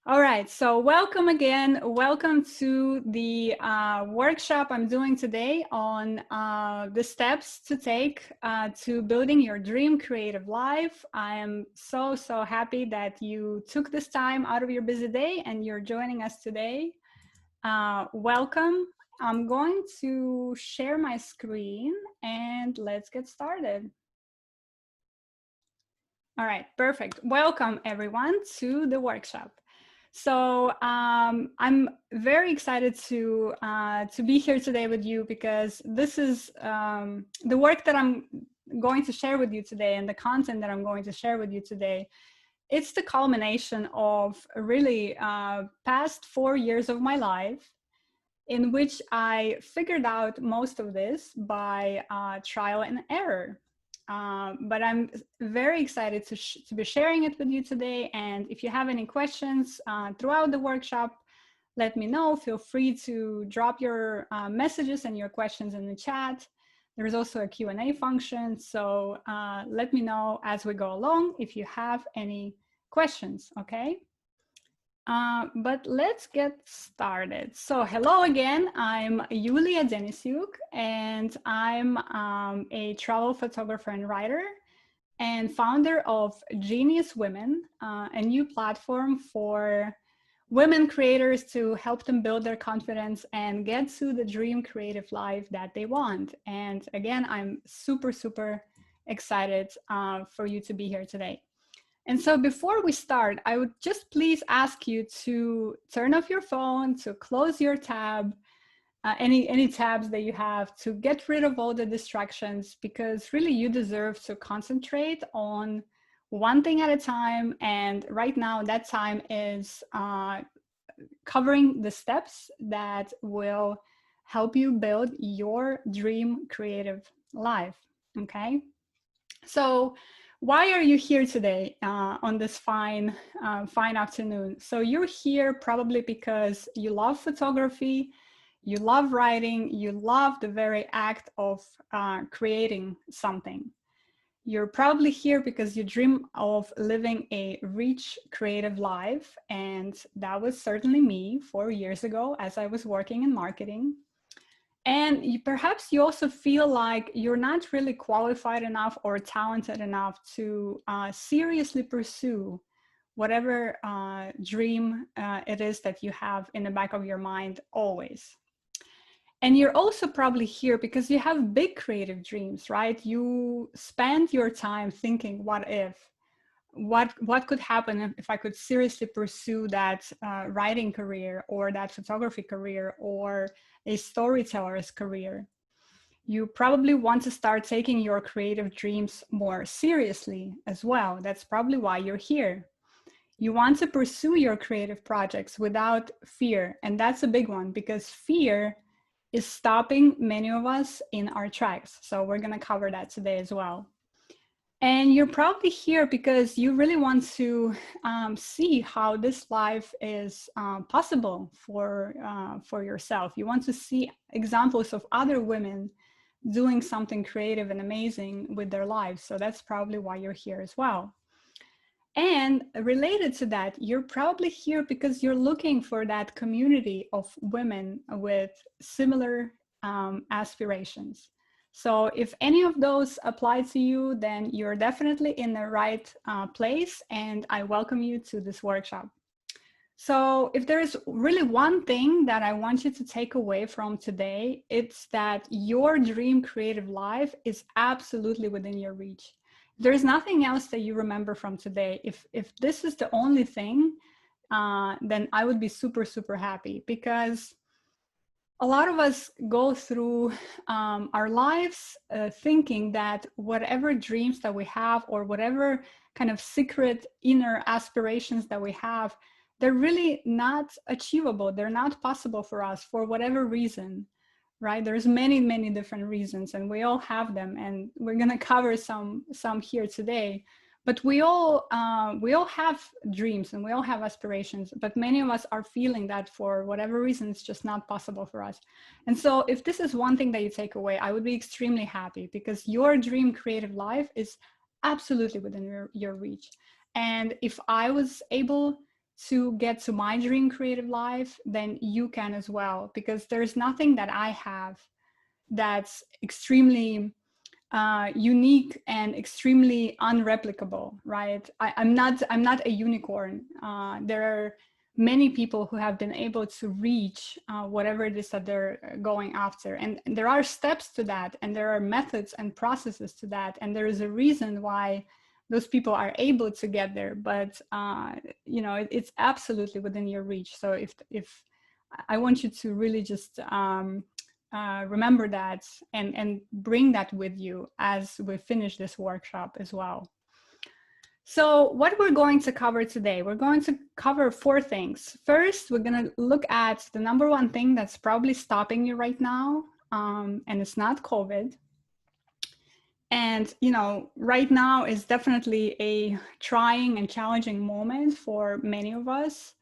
All right, so welcome again. Welcome to the workshop I'm doing today on the steps to take to building your dream creative life. I am so happy that you took this time out of your busy day and you're joining us today. Welcome. I'm going to share my screen and let's get started. All right, perfect. Welcome everyone to the workshop. So I'm very excited to be here today with you because this is the work that I'm going to share with you today and the content that I'm going to share with you today. It's the culmination of really past 4 years of my life in which I figured out most of this by trial and error. But I'm very excited to be sharing it with you today. And if you have any questions throughout the workshop, let me know. Feel free to drop your messages and your questions in the chat. There's also a Q&A function. So let me know as we go along if you have any questions, okay? But let's get started. So hello again, I'm Yulia Denisyuk, and I'm a travel photographer and writer and founder of Genius Women, a new platform for women creators to help them build their confidence and get to the dream creative life that they want. And again, I'm super excited for you to be here today. And so before we start, I would just please ask you to turn off your phone, to close your tab, any tabs that you have, to get rid of all the distractions, because really you deserve to concentrate on one thing at a time. And right now that time is covering the steps that will help you build your dream creative life, okay? So why are you here today on this fine afternoon? So you're here probably because you love photography, you love writing, you love the very act of creating something. You're probably here because you dream of living a rich creative life, and that was certainly me 4 years ago as I was working in marketing. And perhaps you also feel like you're not really qualified enough or talented enough to seriously pursue whatever dream it is that you have in the back of your mind always. And you're also probably here because you have big creative dreams, right? You spend your time thinking, what if? What could happen if I could seriously pursue that writing career or that photography career or a storyteller's career? You probably want to start taking your creative dreams more seriously as well. That's probably why you're here. You want to pursue your creative projects without fear. And that's a big one because fear is stopping many of us in our tracks. So we're going to cover that today as well. And you're probably here because you really want to see how this life is possible for yourself. You want to see examples of other women doing something creative and amazing with their lives. So that's probably why you're here as well. And related to that, you're probably here because you're looking for that community of women with similar aspirations. So if any of those apply to you, then you're definitely in the right place, and I welcome you to this workshop. So if there's really one thing that I want you to take away from today, it's that your dream creative life is absolutely within your reach. There's nothing else that you remember from today. If this is the only thing, then I would be super happy, because a lot of us go through our lives thinking that whatever dreams that we have or whatever kind of secret inner aspirations that we have, they're really not achievable. They're not possible for us for whatever reason, right? There's many different reasons, and we all have them, and we're going to cover some here today. But we all have dreams and we all have aspirations, but many of us are feeling that for whatever reason, it's just not possible for us. And so if this is one thing that you take away, I would be extremely happy, because your dream creative life is absolutely within your reach. And if I was able to get to my dream creative life, then you can as well, because there's nothing that I have that's extremely unique and extremely unreplicable, right? I'm not a unicorn. There are many people who have been able to reach whatever it is that they're going after, and there are steps to that, and there are methods and processes to that, and there is a reason why those people are able to get there. But you know, it's absolutely within your reach. So if I want you to really just remember that and bring that with you as we finish this workshop as well. So what we're going to cover today, we're going to cover 4 things. First, we're going to look at the number 1 thing that's probably stopping you right now, and it's not COVID. And, you know, right now is definitely a trying and challenging moment for many of us.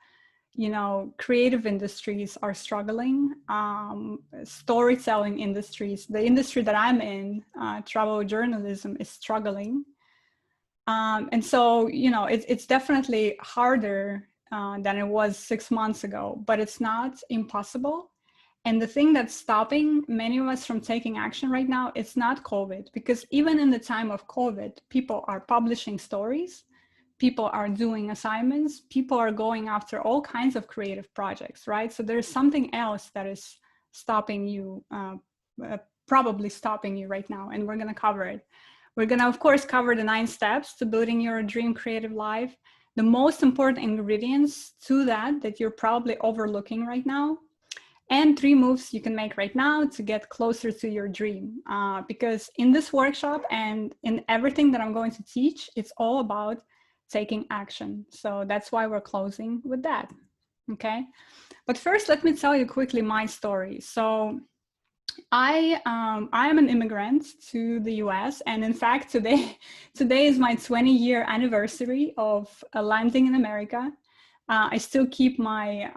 You know, creative industries are struggling, storytelling industries, the industry that I'm in, travel journalism, is struggling. And so, you know, it's definitely harder than it was 6 months ago, but it's not impossible. And the thing that's stopping many of us from taking action right now, it's not COVID, because even in the time of COVID, people are publishing stories, people are doing assignments, people are going after all kinds of creative projects, right? So there's something else that is stopping you, probably stopping you right now, and we're gonna cover it. We're gonna, of course, cover the 9 steps to building your dream creative life, the most important ingredients to that you're probably overlooking right now, and 3 moves you can make right now to get closer to your dream. Because in this workshop and in everything that I'm going to teach, it's all about taking action. So that's why we're closing with that, okay? But first, let me tell you quickly my story. So I am an immigrant to the US, and in fact, today is my 20-year anniversary of landing in America. I still keep my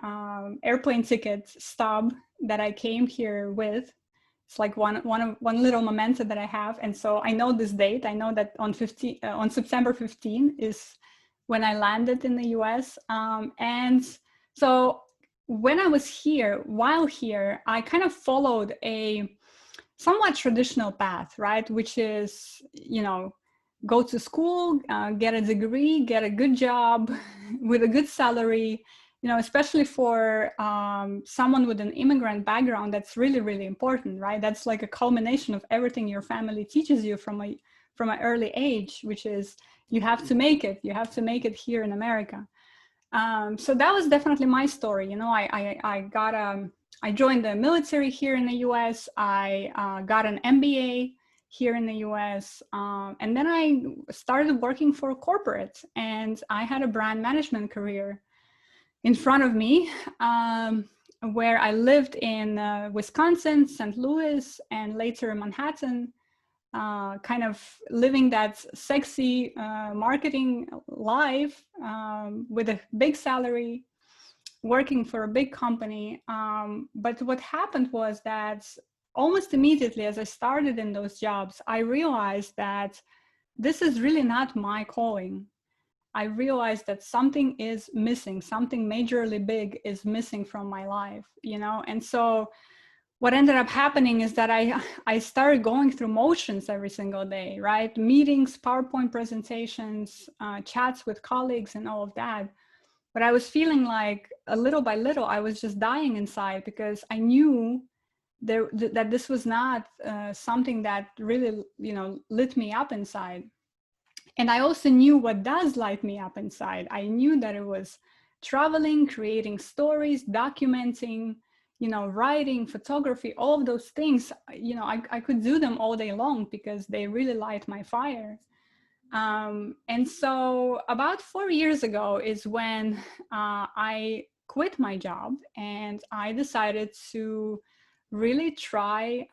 airplane ticket stub that I came here with. It's like one little memento that I have, and so I know this date. I know that on September 15 is when I landed in the US, and so when I was here, while here, I kind of followed a somewhat traditional path, right? Which is, you know, go to school, get a degree, get a good job with a good salary. You know, especially for someone with an immigrant background, that's really, really important, right? That's like a culmination of everything your family teaches you from an early age, which is you have to make it. You have to make it here in America. So that was definitely my story. You know, I joined the military here in the US. I got an MBA here in the US. And then I started working for corporate, and I had a brand management career in front of me, where I lived in Wisconsin, St. Louis, and later Manhattan, kind of living that sexy marketing life with a big salary, working for a big company. But what happened was that almost immediately as I started in those jobs, I realized that this is really not my calling. I realized that something is missing, something majorly big is missing from my life, you know? And so what ended up happening is that I started going through motions every single day, right? Meetings, PowerPoint presentations, chats with colleagues and all of that. But I was feeling like a little by little, I was just dying inside, because I knew that this was not something that really, you know, lit me up inside. And I also knew what does light me up inside. I knew that it was traveling, creating stories, documenting, you know, writing, photography, all of those things. You know, I could do them all day long because they really light my fire. And so about 4 years ago is when I quit my job, and I decided to really try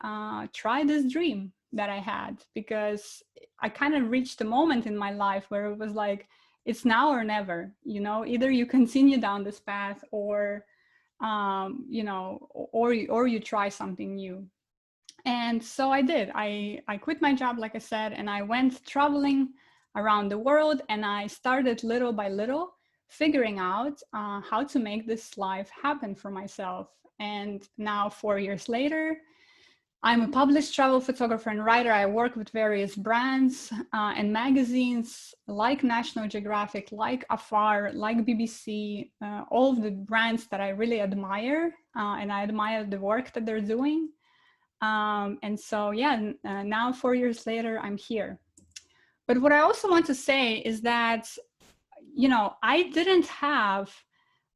this dream that I had, because I kind of reached a moment in my life where it was like, it's now or never, you know, either you continue down this path or, you know, or you try something new. And so I did. I quit my job, like I said, and I went traveling around the world, and I started little by little figuring out how to make this life happen for myself. And now 4 years later, I'm a published travel photographer and writer. I work with various brands and magazines like National Geographic, like Afar, like BBC, all of the brands that I really admire, and I admire the work that they're doing. And so, yeah, now 4 years later, I'm here. But what I also want to say is that, you know, I didn't have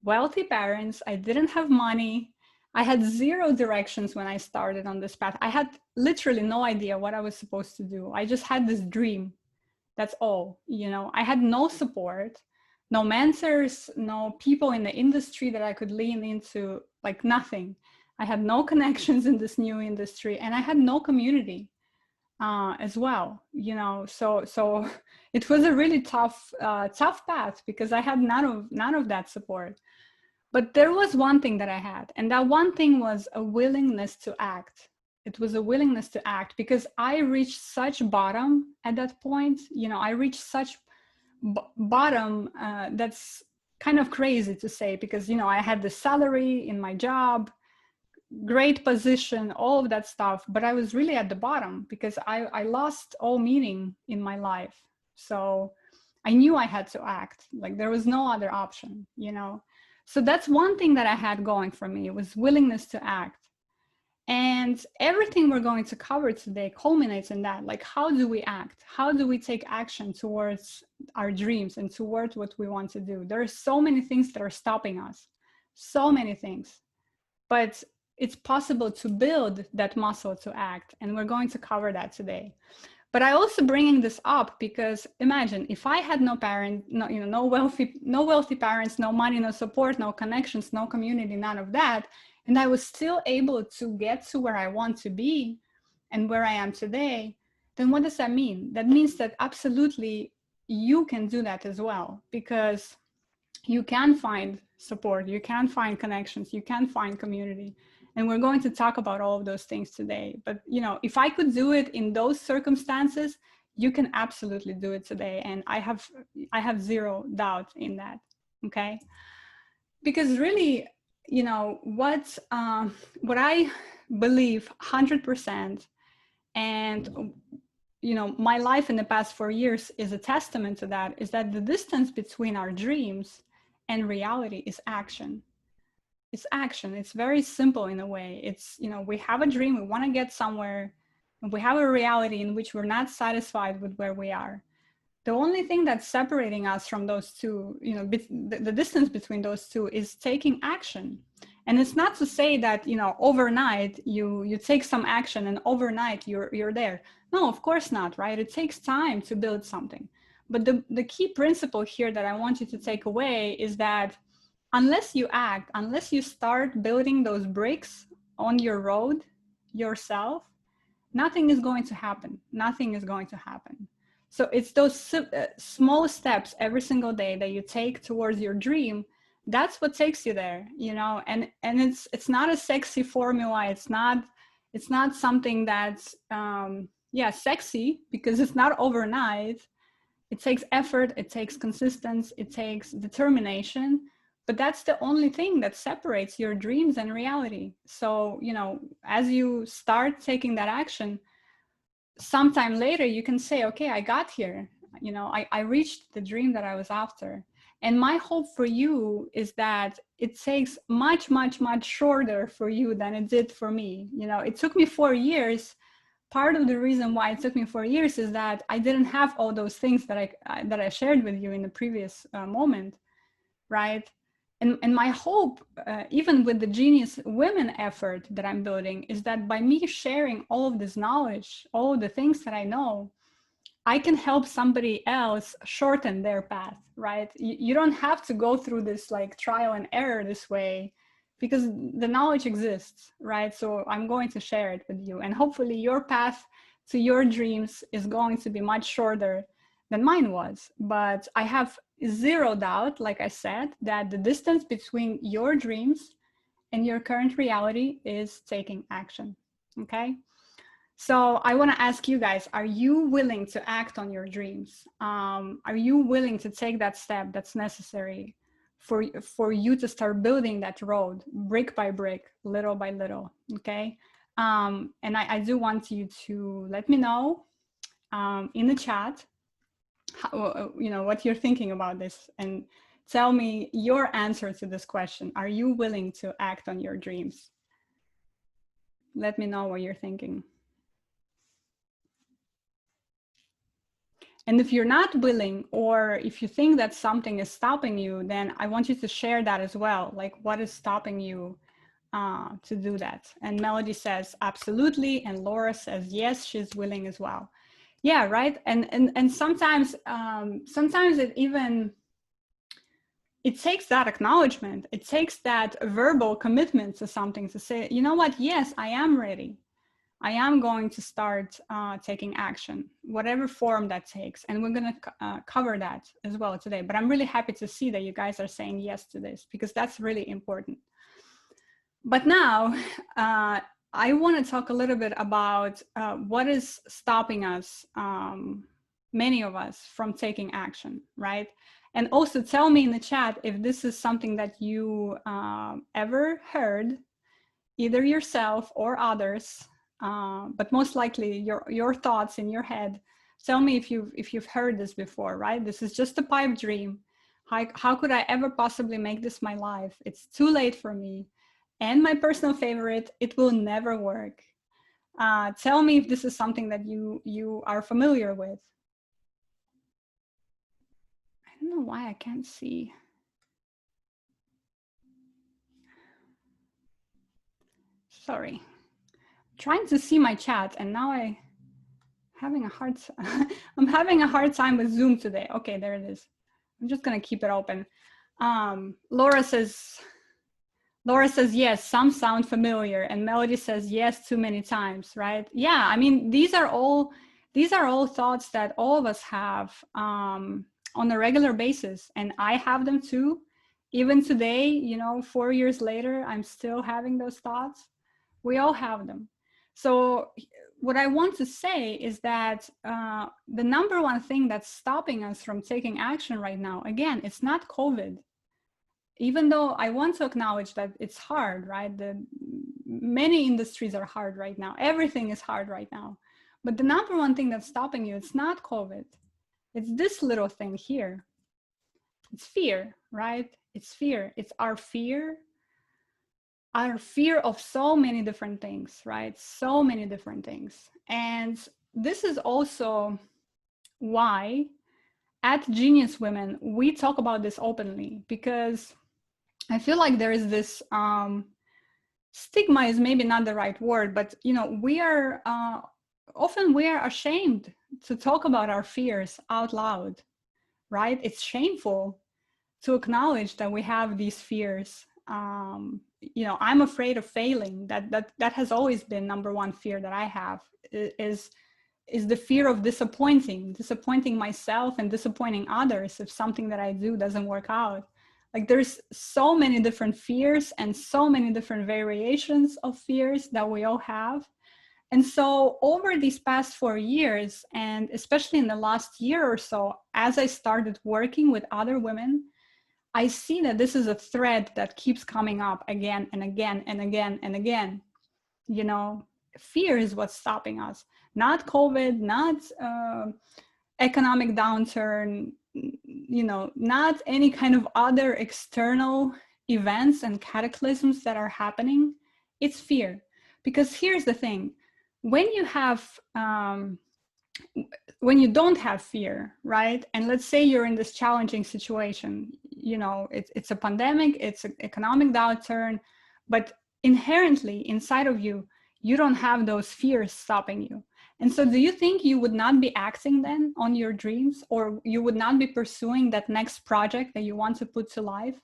wealthy parents. I didn't have money. I had zero directions when I started on this path. I had literally no idea what I was supposed to do. I just had this dream. That's all. You know, I had no support, no mentors, no people in the industry that I could lean into, like nothing. I had no connections in this new industry, and I had no community as well. You know, so it was a really tough path because I had none of that support. But there was one thing that I had, and that one thing was a willingness to act. It was a willingness to act because I reached such bottom at that point. You know, I reached such bottom that's kind of crazy to say because, you know, I had the salary in my job, great position, all of that stuff, but I was really at the bottom because I lost all meaning in my life. So I knew I had to act. Like there was no other option, you know. So that's one thing that I had going for me, was willingness to act. And everything we're going to cover today culminates in that. Like, how do we act? How do we take action towards our dreams and towards what we want to do? There are so many things that are stopping us, so many things. But it's possible to build that muscle to act. And we're going to cover that today. But I also bringing this up because imagine if I had no parent, no wealthy parents, no money, no support, no connections, no community, none of that, and I was still able to get to where I want to be and where I am today, then what does that mean? That means that absolutely you can do that as well, because you can find support, you can find connections, you can find community. And we're going to talk about all of those things today. But, you know, if I could do it in those circumstances, you can absolutely do it today. And I have zero doubt in that, okay? Because really, you know, what I believe 100%, and, you know, my life in the past 4 years is a testament to that, is that the distance between our dreams and reality is action. It's action. It's very simple in a way. It's, you know, we have a dream, we want to get somewhere, and we have a reality in which we're not satisfied with where we are. The only thing that's separating us from those two, you know, the distance between those two is taking action. And it's not to say that, you know, overnight you take some action and overnight you're there. No, of course not, right? It takes time to build something. But the key principle here that I want you to take away is that unless you act, unless you start building those bricks on your road yourself, nothing is going to happen. Nothing is going to happen. So it's those small steps every single day that you take towards your dream. That's what takes you there, you know. And it's not a sexy formula. It's not something that's sexy, because it's not overnight. It takes effort. It takes consistency. It takes determination. But that's the only thing that separates your dreams and reality. So, you know, as you start taking that action, sometime later you can say, okay, I got here. You know, I reached the dream that I was after. And my hope for you is that it takes much, much, much shorter for you than it did for me. You know, it took me 4 years. Part of the reason why it took me 4 years is that I didn't have all those things that I shared with you in the previous moment, right? And my hope, even with the Genius Women effort that I'm building, is that by me sharing all of this knowledge, all of the things that I know, I can help somebody else shorten their path, right? You don't have to go through this like trial and error this way, because the knowledge exists, right? So I'm going to share it with you, and hopefully your path to your dreams is going to be much shorter than mine was. But I have zero doubt, like I said, that the distance between your dreams and your current reality is taking action, okay? So I want to ask you guys, are you willing to act on your dreams? Are you willing to take that step that's necessary for you to start building that road brick by brick, little by little. Okay. And I do want you to let me know in the chat how, what you're thinking about this, and tell me your answer to this question. Are you willing to act on your dreams? Let me know what you're thinking. And if you're not willing, or if you think that something is stopping you, then I want you to share that as well. Like, what is stopping you to do that? And Melody says, absolutely. And Laura says, yes, she's willing as well. Yeah, right. And sometimes, sometimes it takes that acknowledgement. It takes that verbal commitment to something, to say, you know what? Yes, I am ready. I am going to start taking action, whatever form that takes. And we're going to cover that as well today. But I'm really happy to see that you guys are saying yes to this, because that's really important. But now I want to talk a little bit about what is stopping us, many of us, from taking action, right? And also tell me in the chat if this is something that you ever heard, either yourself or others, but most likely your thoughts in your head. Tell me if you've heard this before, right? This is just a pipe dream. How could I ever possibly make this my life? It's too late for me. And my personal favorite, it will never work. Tell me if this is something that you are familiar with. I don't know why I can't see. Sorry. Trying to see my chat, and now I'm having a hard time with Zoom today. Okay, there it is. I'm just gonna keep it open. Laura says yes, some sound familiar, and Melody says yes too many times, right? Yeah, I mean, these are all thoughts that all of us have on a regular basis, and I have them too. Even today, 4 years later, I'm still having those thoughts. We all have them. So what I want to say is that the number one thing that's stopping us from taking action right now, again, it's not COVID. Even though I want to acknowledge that it's hard, right? Many industries are hard right now. Everything is hard right now. But the number one thing that's stopping you, it's not COVID. It's this little thing here. It's fear, right? It's fear. It's our fear of so many different things, right? So many different things. And this is also why at Genius Women, we talk about this openly, because I feel like there is this stigma is maybe not the right word, but we are often ashamed to talk about our fears out loud, right? It's shameful to acknowledge that we have these fears. I'm afraid of failing. That has always been number one fear that I have, is the fear of disappointing myself and disappointing others if something that I do doesn't work out. Like, there's so many different fears and so many different variations of fears that we all have. And so over these past 4 years, and especially in the last year or so, as I started working with other women, I see that this is a thread that keeps coming up again and again and again and again. Fear is what's stopping us, not COVID, not economic downturn, not any kind of other external events and cataclysms that are happening. It's fear. Because here's the thing, when you don't have fear, right? And let's say you're in this challenging situation, it's a pandemic, it's an economic downturn, but inherently inside of you, you don't have those fears stopping you. And so do you think you would not be acting then on your dreams, or you would not be pursuing that next project that you want to put to life?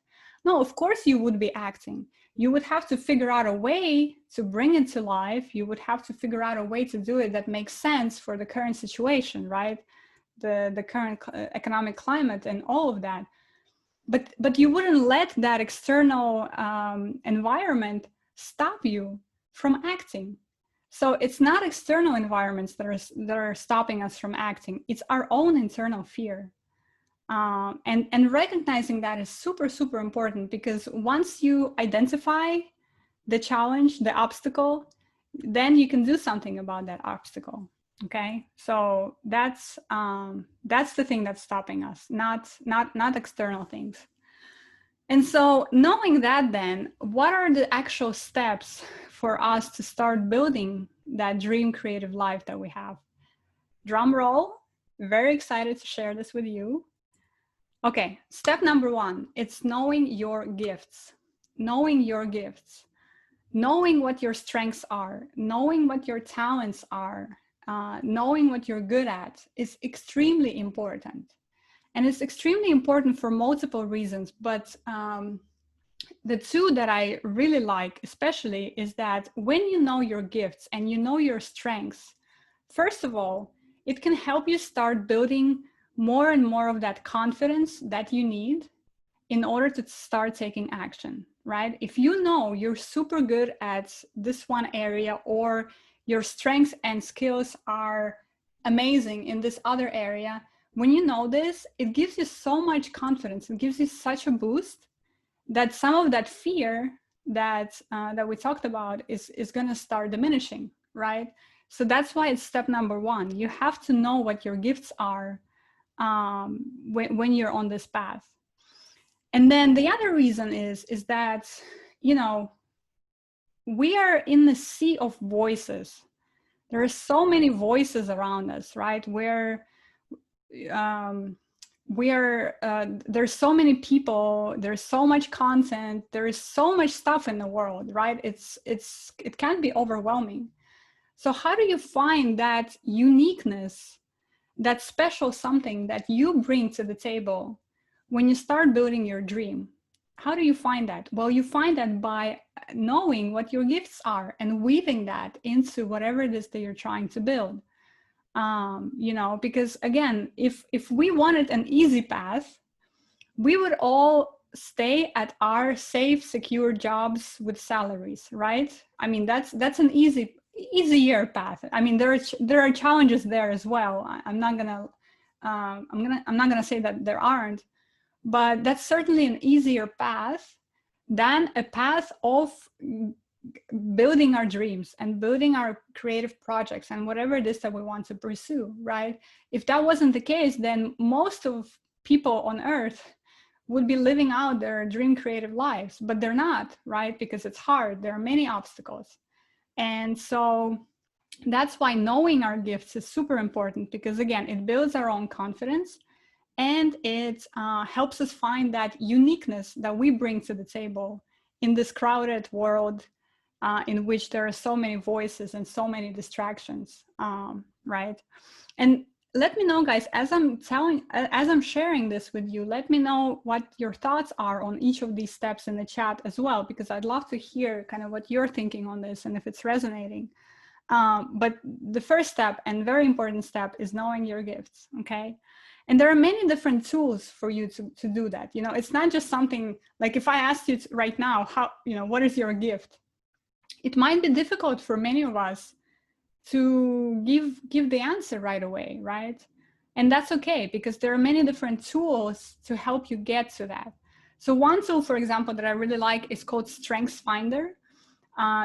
No, of course you would be acting. You would have to figure out a way to bring it to life. You would have to figure out a way to do it that makes sense for the current situation, right? The current economic climate and all of that. But you wouldn't let that external environment stop you from acting. So it's not external environments that are stopping us from acting. It's our own internal fear. And recognizing that is super, super important, because once you identify the challenge, the obstacle, then you can do something about that obstacle. Okay, so that's the thing that's stopping us, not external things. And so knowing that, then what are the actual steps for us to start building that dream creative life that we have? Drum roll. Very excited to share this with you. Okay, step number one, it's knowing your gifts. Knowing your gifts. Knowing what your strengths are, knowing what your talents are, knowing what you're good at is extremely important. And it's extremely important for multiple reasons, but the two that I really like especially is that when you know your gifts and you know your strengths, first of all, it can help you start building more and more of that confidence that you need in order to start taking action, right? If you know you're super good at this one area, or your strengths and skills are amazing in this other area, when you know this, it gives you so much confidence. It gives you such a boost that some of that fear that we talked about is going to start diminishing, right? So that's why it's step number one. You have to know what your gifts are when you're on this path. And then the other reason is that, you know, we are in the sea of voices. There are so many voices around us, right? There's so many people, there's so much content, there is so much stuff in the world, right? It can be overwhelming. So how do you find that uniqueness, that special something that you bring to the table when you start building your dream? How do you find that? Well, you find that by knowing what your gifts are and weaving that into whatever it is that you're trying to build. You know, because again, if we wanted an easy path, we would all stay at our safe, secure jobs with salaries, right? I mean, that's an easier path. I mean, there are challenges there as well. I'm not gonna say that there aren't, but that's certainly an easier path than a path of building our dreams and building our creative projects and whatever it is that we want to pursue, right? If that wasn't the case, then most of people on earth would be living out their dream creative lives, but they're not, right? Because it's hard. There are many obstacles. And so that's why knowing our gifts is super important, because again, it builds our own confidence, and it helps us find that uniqueness that we bring to the table in this crowded world in which there are so many voices and so many distractions, right? And let me know, guys, as I'm sharing this with you, let me know what your thoughts are on each of these steps in the chat as well, because I'd love to hear kind of what you're thinking on this and if it's resonating. But the first step, and very important step, is knowing your gifts, okay? And there are many different tools for you to do that. You know, it's not just something like, if I asked you right now, how, you know, what is your gift? It might be difficult for many of us to give the answer right away, right? And that's okay, because there are many different tools to help you get to that. So one tool, for example, that I really like is called Strengths Finder.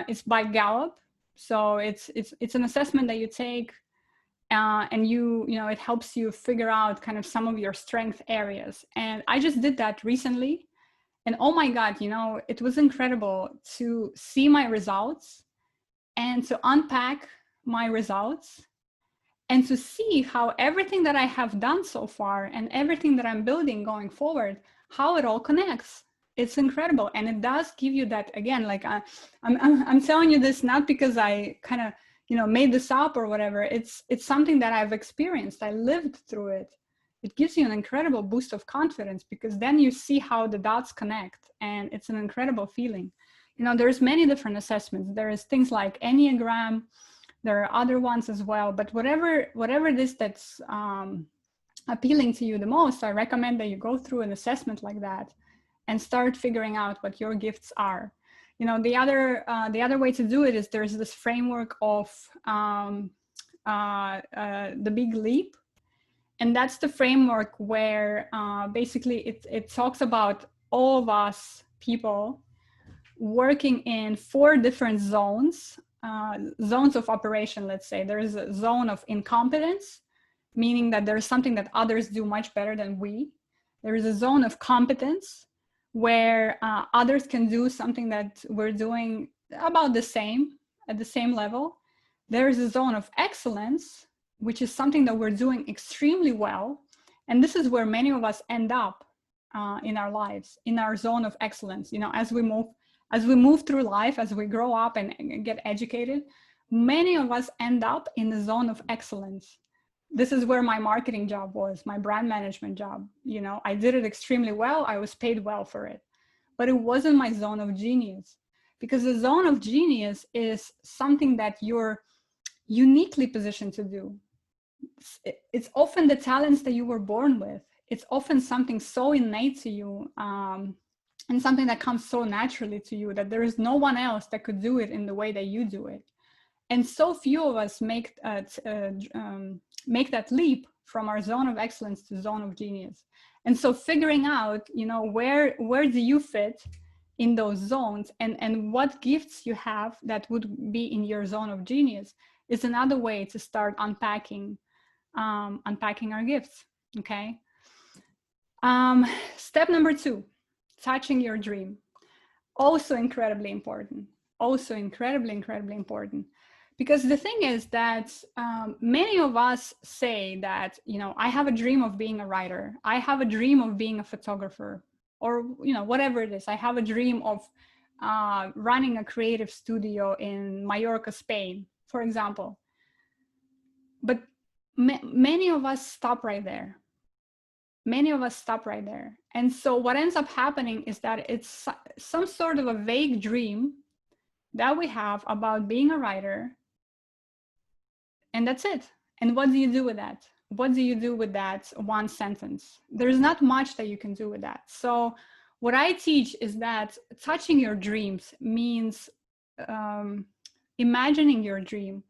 It's by Gallup. So it's an assessment that you take, and you know, it helps you figure out kind of some of your strength areas. And I just did that recently. And oh my God, you know, it was incredible to see my results and to unpack my results and to see how everything that I have done so far and everything that I'm building going forward, how it all connects. It's incredible. And it does give you that, again, like I'm telling you this not because I kind of, you know, made this up or whatever. It's something that I've experienced. I lived through it. It gives you an incredible boost of confidence, because then you see how the dots connect, and it's an incredible feeling. You know, there's many different assessments. There is things like Enneagram. There are other ones as well, but whatever it is that's appealing to you the most, I recommend that you go through an assessment like that and start figuring out what your gifts are. You know, the other way to do it is there's this framework of the Big Leap. And that's the framework where basically it talks about all of us people working in 4 different zones, zones of operation, let's say. There's a zone of incompetence, meaning that there's something that others do much better than we. There is a zone of competence where others can do something that we're doing about the same, at the same level. There is a zone of excellence, which is something that we're doing extremely well. And this is where many of us end up in our lives, in our zone of excellence. You know, as we move through life, as we grow up and get educated, many of us end up in the zone of excellence. This is where my marketing job was, my brand management job. You know, I did it extremely well. I was paid well for it, but it wasn't my zone of genius, because the zone of genius is something that you're uniquely positioned to do. It's often the talents that you were born with. It's often something so innate to you, and something that comes so naturally to you that there is no one else that could do it in the way that you do it. And so few of us make that leap from our zone of excellence to zone of genius. And so figuring out, you know, where do you fit in those zones, and what gifts you have that would be in your zone of genius is another way to start unpacking our gifts. Okay. Step number 2, touching your dream. Also incredibly important. Also incredibly important. Because the thing is that many of us say that, you know, I have a dream of being a writer. I have a dream of being a photographer, or, you know, whatever it is. I have a dream of running a creative studio in Mallorca, Spain, for example. But many of us stop right there. Many of us stop right there. And so what ends up happening is that it's some sort of a vague dream that we have about being a writer, and that's it. And what do you do with that? What do you do with that one sentence? There's not much that you can do with that. So what I teach is that touching your dreams means imagining your dream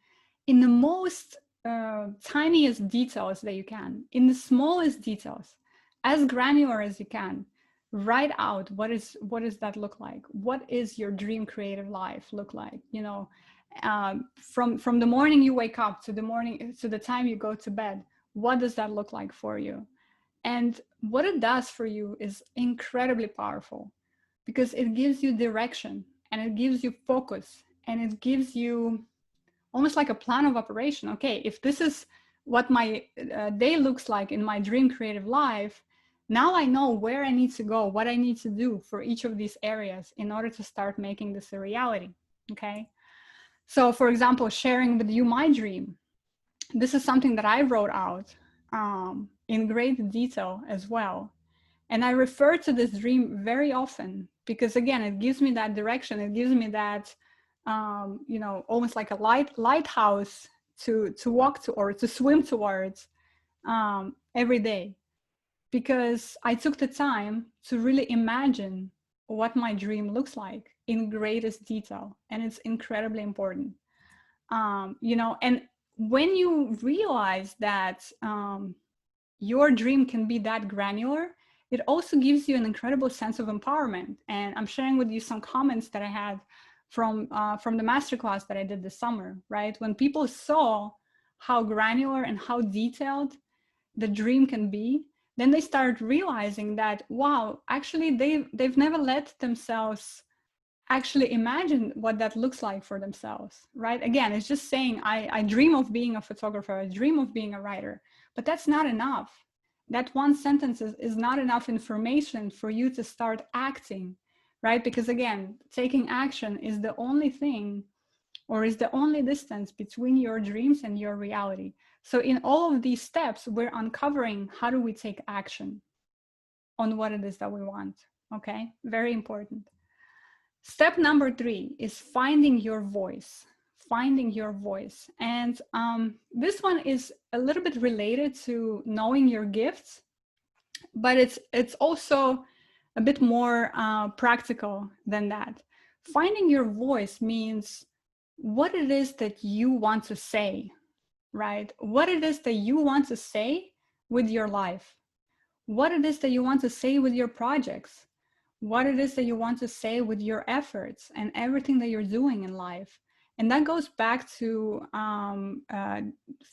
in the most tiniest details that you can, in the smallest details, as granular as you can. Write out what does that look like? What is your dream creative life look like? You know, from the morning you wake up to the time you go to bed, what does that look like for you? And what it does for you is incredibly powerful, because it gives you direction, and it gives you focus, and it gives you almost like a plan of operation. Okay, if this is what my day looks like in my dream creative life, now I know where I need to go, what I need to do for each of these areas in order to start making this a reality. Okay. So for example, sharing with you my dream. This is something that I wrote out in great detail as well. And I refer to this dream very often because, again, it gives me that direction. It gives me that, you know, almost like a lighthouse to walk to, or to swim towards every day. Because I took the time to really imagine what my dream looks like in greatest detail. And it's incredibly important. You know, and when you realize that your dream can be that granular, it also gives you an incredible sense of empowerment. And I'm sharing with you some comments that I had from the masterclass that I did this summer, right? When people saw how granular and how detailed the dream can be, then they start realizing that, wow, actually they've never let themselves actually imagine what that looks like for themselves, right? Again, it's just saying, I dream of being a photographer, I dream of being a writer, but that's not enough. That one sentence is not enough information for you to start acting, right? Because again, taking action is the only thing, or is the only distance between your dreams and your reality. So in all of these steps, we're uncovering how do we take action on what it is that we want, okay? Very important. Step number 3 is finding your voice. Finding your voice. And this one is a little bit related to knowing your gifts, but it's also a bit more practical than that. Finding your voice means what it is that you want to say, right? What it is that you want to say with your life, what it is that you want to say with your projects, what it is that you want to say with your efforts and everything that you're doing in life. And that goes back to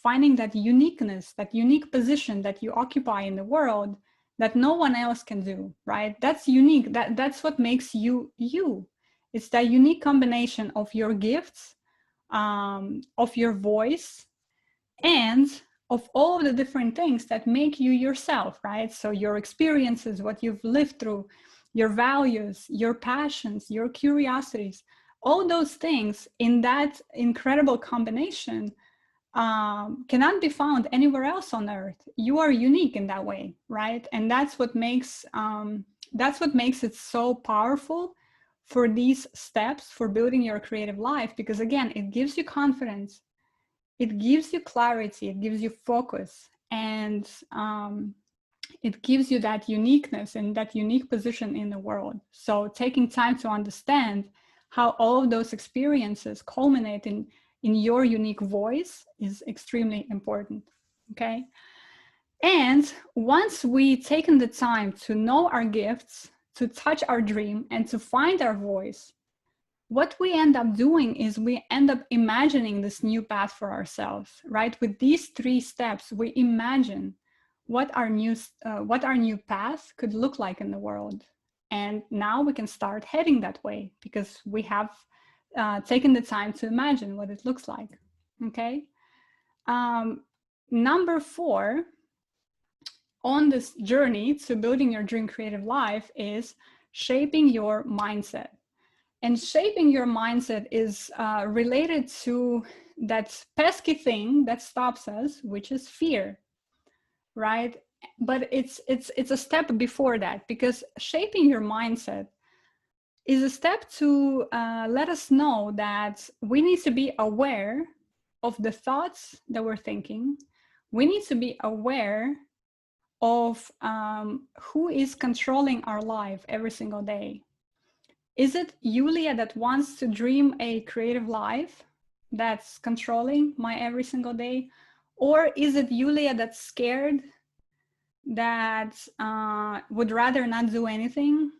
finding that uniqueness, that unique position that you occupy in the world that no one else can do, right? That's unique. That's what makes you you. It's that unique combination of your gifts, of your voice, and of all of the different things that make you yourself, right? So your experiences, what you've lived through, your values, your passions, your curiosities, all those things in that incredible combination cannot be found anywhere else on earth. You are unique in that way, right? And that's what makes it so powerful for these steps for building your creative life, because again, it gives you confidence, it gives you clarity, it gives you focus, and it gives you that uniqueness and that unique position in the world. So taking time to understand how all of those experiences culminate in your unique voice is extremely important, okay? And once we've taken the time to know our gifts, to touch our dream, and to find our voice, what we end up doing is we end up imagining this new path for ourselves, right? With these 3 steps, we imagine what our new path could look like in the world. And now we can start heading that way because we have taken the time to imagine what it looks like, okay? Number 4 on this journey to building your dream creative life is shaping your mindset. And shaping your mindset is related to that pesky thing that stops us, which is fear, right? But it's a step before that, because shaping your mindset is a step to let us know that we need to be aware of the thoughts that we're thinking. We need to be aware of who is controlling our life every single day. Is it Yulia that wants to dream a creative life that's controlling my every single day? Or is it Yulia that's scared, that would rather not do anything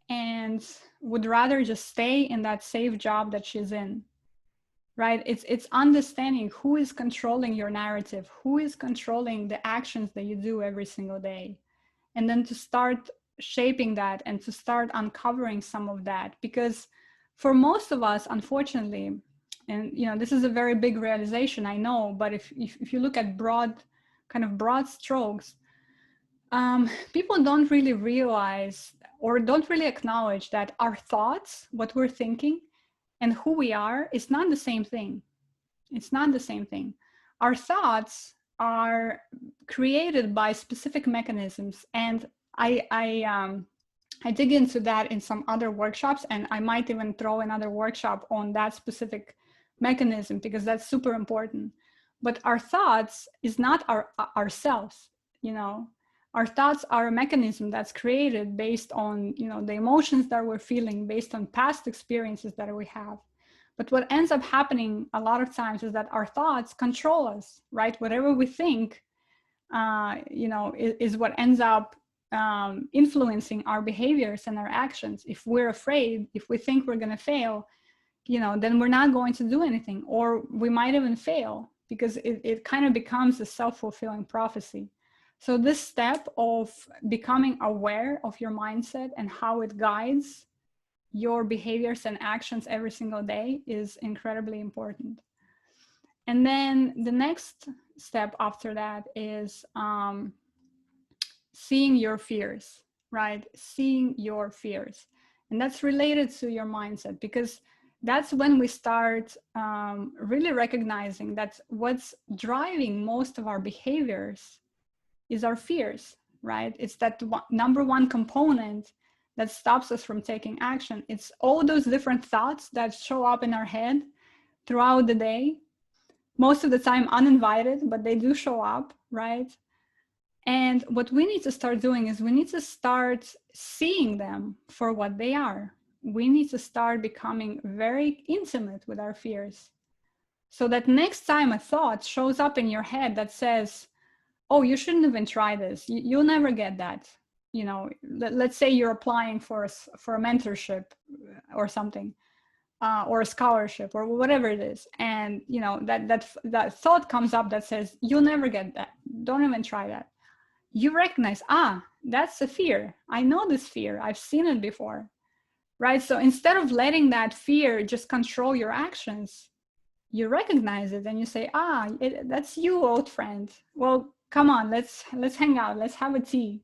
and would rather just stay in that safe job that she's in, right? It's understanding who is controlling your narrative, who is controlling the actions that you do every single day. And then to start shaping that and to start uncovering some of that, because for most of us, unfortunately, and this is a very big realization, I know, but if you look at broad strokes, people don't really realize or don't really acknowledge that our thoughts, what we're thinking, and who we are is not the same thing. It's not the same thing. Our thoughts are created by specific mechanisms, and I dig into that in some other workshops, and I might even throw another workshop on that specific mechanism because that's super important. But our thoughts is not ourselves, Our thoughts are a mechanism that's created based on, the emotions that we're feeling, based on past experiences that we have. But what ends up happening a lot of times is that our thoughts control us, right? Whatever we think, is what ends up influencing our behaviors and our actions. If we're afraid, if we think we're going to fail, then we're not going to do anything, or we might even fail because it kind of becomes a self-fulfilling prophecy. So this step of becoming aware of your mindset and how it guides your behaviors and actions every single day is incredibly important. And then the next step after that is seeing your fears, right? Seeing your fears. And that's related to your mindset, because that's when we start really recognizing that what's driving most of our behaviors is our fears, right? It's that number one component that stops us from taking action. It's all those different thoughts that show up in our head throughout the day, most of the time uninvited, but they do show up, right? And what we need to start doing is we need to start seeing them for what they are. We need to start becoming very intimate with our fears, so that next time a thought shows up in your head that says, oh, you shouldn't even try this. You'll never get that. You know, let's say you're applying for a mentorship or something, or a scholarship or whatever it is, and you know that thought comes up that says you'll never get that. Don't even try that. You recognize, that's a fear. I know this fear. I've seen it before, right? So instead of letting that fear just control your actions, you recognize it and you say, that's you, old friend. Well, come on, let's hang out. Let's have a tea.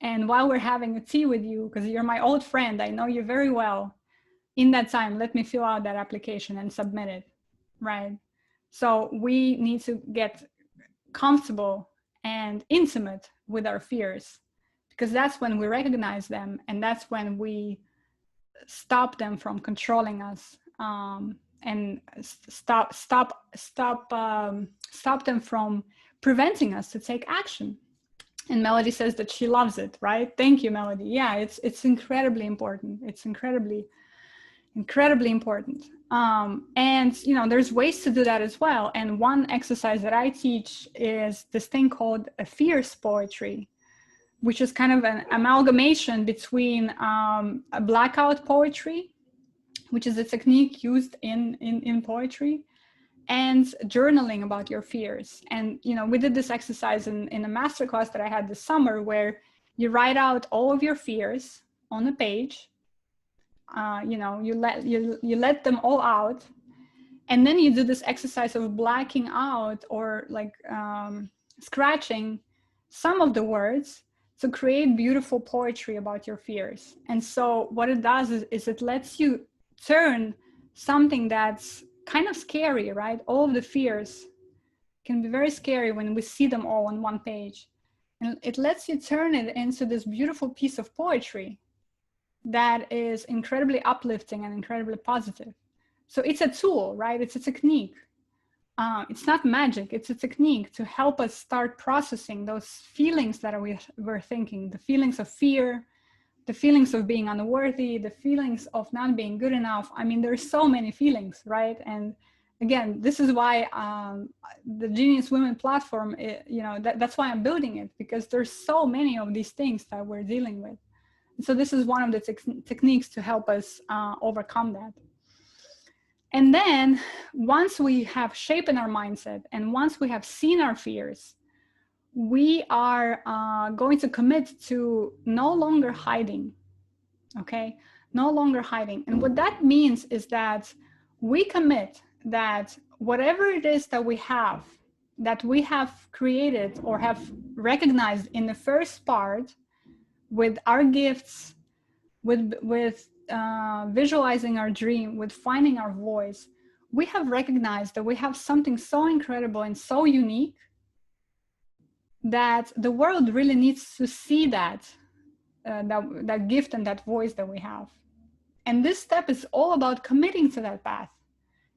And while we're having a tea with you, because you're my old friend, I know you very well, in that time, let me fill out that application and submit it, right? So we need to get comfortable and intimate with our fears, because that's when we recognize them, and that's when we stop them from controlling us, and stop them from preventing us to take action. And Melody says that she loves it, right? Thank you, Melody. Yeah, it's incredibly important. It's incredibly important. And you know, there's ways to do that as well. And one exercise that I teach is this thing called a fierce poetry, which is kind of an amalgamation between a blackout poetry, which is a technique used in poetry, and journaling about your fears. And you know, we did this exercise in a masterclass that I had this summer, where you write out all of your fears on a page. You know, you let them all out, and then you do this exercise of blacking out or like scratching some of the words to create beautiful poetry about your fears. And so what it does is it lets you turn something that's kind of scary, right? All of the fears can be very scary when we see them all on one page, and it lets you turn it into this beautiful piece of poetry that is incredibly uplifting and incredibly positive. So it's a tool, right? It's a technique. It's not magic. It's a technique to help us start processing those feelings that we're thinking, the feelings of fear, the feelings of being unworthy, the feelings of not being good enough. I mean, there's so many feelings, right? And again, this is why the Genius Women platform, you know, that's why I'm building it, because there's so many of these things that we're dealing with. So this is one of the techniques to help us overcome that. And then once we have shaped our mindset and once we have seen our fears, we are going to commit to no longer hiding, okay? No longer hiding. And what that means is that we commit that whatever it is that we have created or have recognized in the first part, with our gifts, with visualizing our dream, with finding our voice, we have recognized that we have something so incredible and so unique that the world really needs to see that gift and that voice that we have. And this step is all about committing to that path.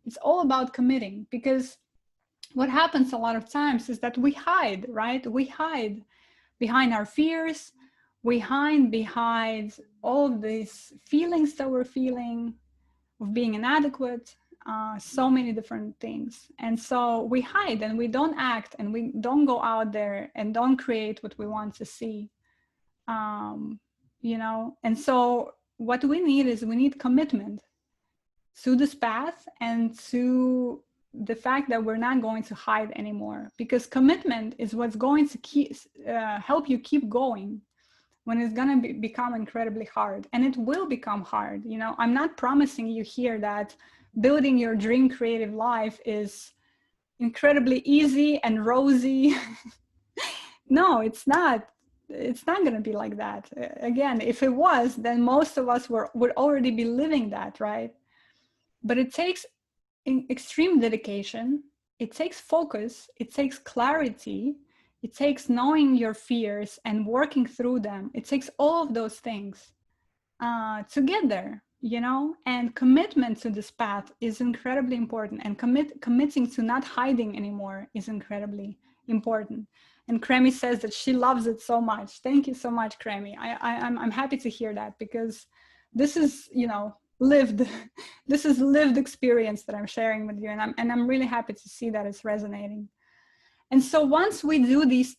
It's all about committing, because what happens a lot of times is that we hide, right? We hide behind our fears. We hide behind all of these feelings that we're feeling of being inadequate, so many different things. And so we hide and we don't act and we don't go out there and don't create what we want to see, you know? And so what we need commitment to this path and to the fact that we're not going to hide anymore, because commitment is what's going to help you keep going when it's going to become incredibly hard. And it will become hard. You know, I'm not promising you here that building your dream creative life is incredibly easy and rosy. No, it's not. It's not going to be like that. Again, if it was, then most of us would already be living that, right? But it takes extreme dedication. It takes focus. It takes clarity. It takes knowing your fears and working through them. It takes all of those things to get there, you know? And commitment to this path is incredibly important. And committing to not hiding anymore is incredibly important. And Kremi says that she loves it so much. Thank you so much, Kremi. I'm happy to hear that, because this is, you know, this is lived experience that I'm sharing with you. And I'm really happy to see that it's resonating. And so once we do these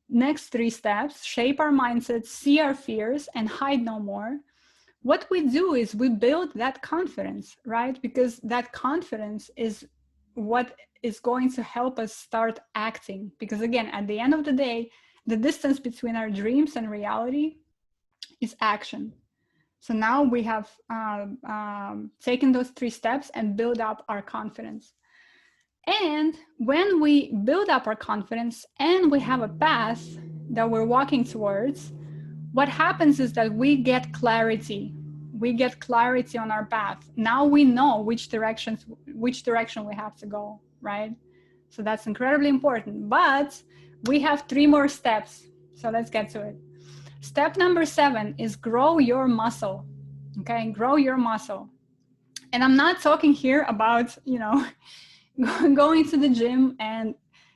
next 3 steps, shape our mindsets, see our fears, and hide no more, what we do is we build that confidence, right? Because that confidence is what is going to help us start acting. Because again, at the end of the day, the distance between our dreams and reality is action. So now we have taken those 3 steps and build up our confidence. And when we build up our confidence and we have a path that we're walking towards, what happens is that we get clarity. We get clarity on our path. Now we know which direction we have to go, right? So that's incredibly important. But we have 3 more steps. So let's get to it. Step number 7 is grow your muscle. Okay, grow your muscle. And I'm not talking here about, going to the gym and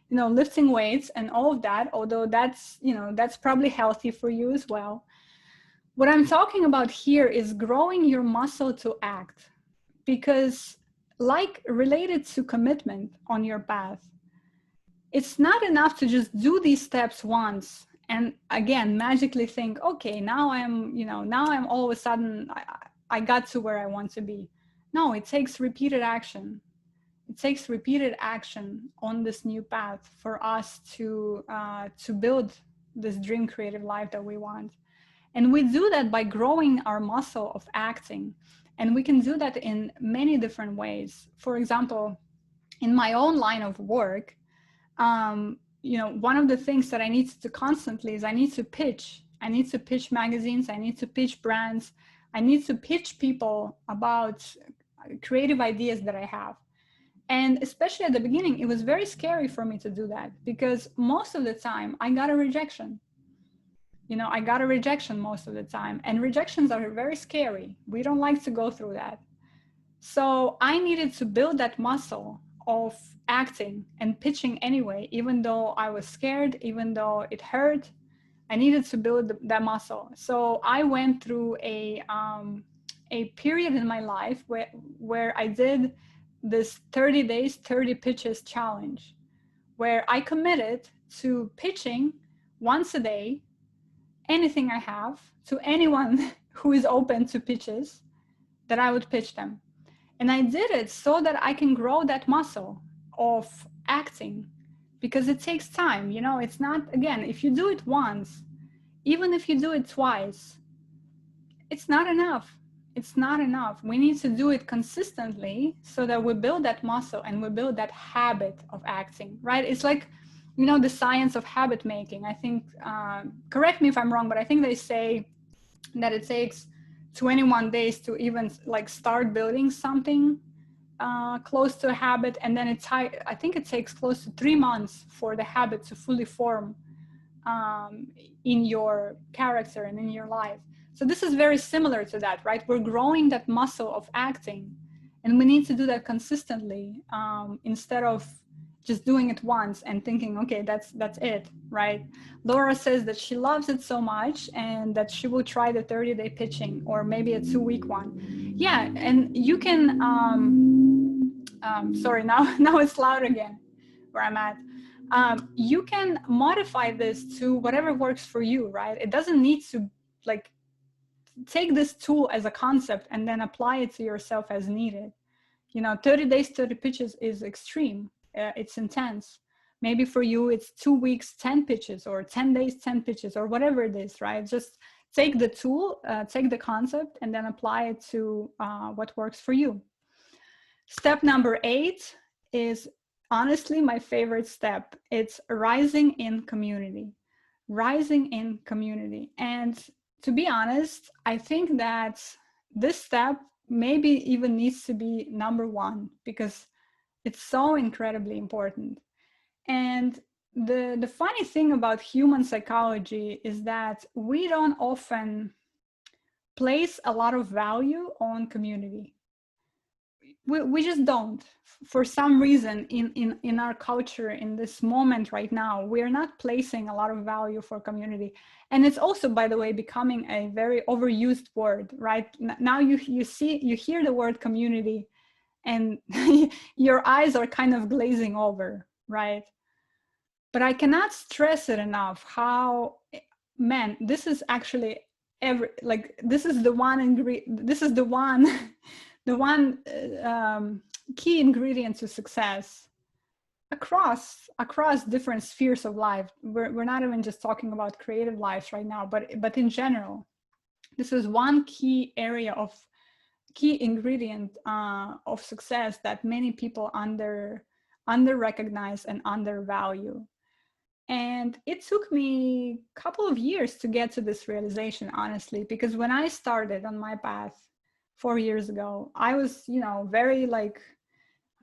lifting weights and all of that, although that's probably healthy for you as well. What I'm talking about here is growing your muscle to act, because like related to commitment on your path, it's not enough to just do these steps once and again magically think, okay, now I'm all of a sudden I got to where I want to be. No, it takes repeated action. It takes repeated action on this new path for us to build this dream creative life that we want. And we do that by growing our muscle of acting. And we can do that in many different ways. For example, in my own line of work, one of the things that I need to do constantly is I need to pitch. I need to pitch magazines. I need to pitch brands. I need to pitch people about creative ideas that I have. And especially at the beginning, it was very scary for me to do that because most of the time I got a rejection. I got a rejection most of the time, and rejections are very scary. We don't like to go through that. So I needed to build that muscle of acting and pitching anyway, even though I was scared, even though it hurt. I needed to build that muscle. So I went through a period in my life where I did this 30 days, 30 pitches challenge, where I committed to pitching once a day, anything I have, to anyone who is open to pitches, that I would pitch them. And I did it so that I can grow that muscle of acting, because it takes time. It's not, again, if you do it once, even if you do it twice, it's not enough. It's not enough. We need to do it consistently so that we build that muscle and we build that habit of acting, right? It's like, the science of habit making. I think, correct me if I'm wrong, but I think they say that it takes 21 days to even start building something close to a habit. And then I think it takes close to 3 months for the habit to fully form in your character and in your life. So this is very similar to that, right? We're growing that muscle of acting, and we need to do that consistently instead of just doing it once and thinking, okay, that's it, right? Laura says that she loves it so much and that she will try the 30-day pitching or maybe a 2-week one. Yeah, and you can, sorry, now it's loud again where I'm at. You can modify this to whatever works for you, right? It doesn't need to take this tool as a concept and then apply it to yourself as needed. 30 days, 30 pitches is extreme. It's intense. Maybe for you, it's 2 weeks, 10 pitches, or 10 days, 10 pitches, or whatever it is, right? Just take the tool, take the concept, and then apply it to what works for you. Step number 8 is honestly my favorite step. It's rising in community. Rising in community. And to be honest, I think that this step maybe even needs to be number 1 because it's so incredibly important. And the funny thing about human psychology is that we don't often place a lot of value on community. We just don't. For some reason in our culture, in this moment right now, we're not placing a lot of value for community. And it's also, by the way, becoming a very overused word, right? Now you hear the word community and your eyes are kind of glazing over, right? but I cannot stress it enough how, man, this is actually this is the one ingredient, this is the one, the one key ingredient to success across different spheres of life. We're not even just talking about creative lives right now, but in general, this is one key ingredient of success that many people under recognize and undervalue. And it took me a couple of years to get to this realization, honestly, because when I started on my path 4 years ago, I was, very like,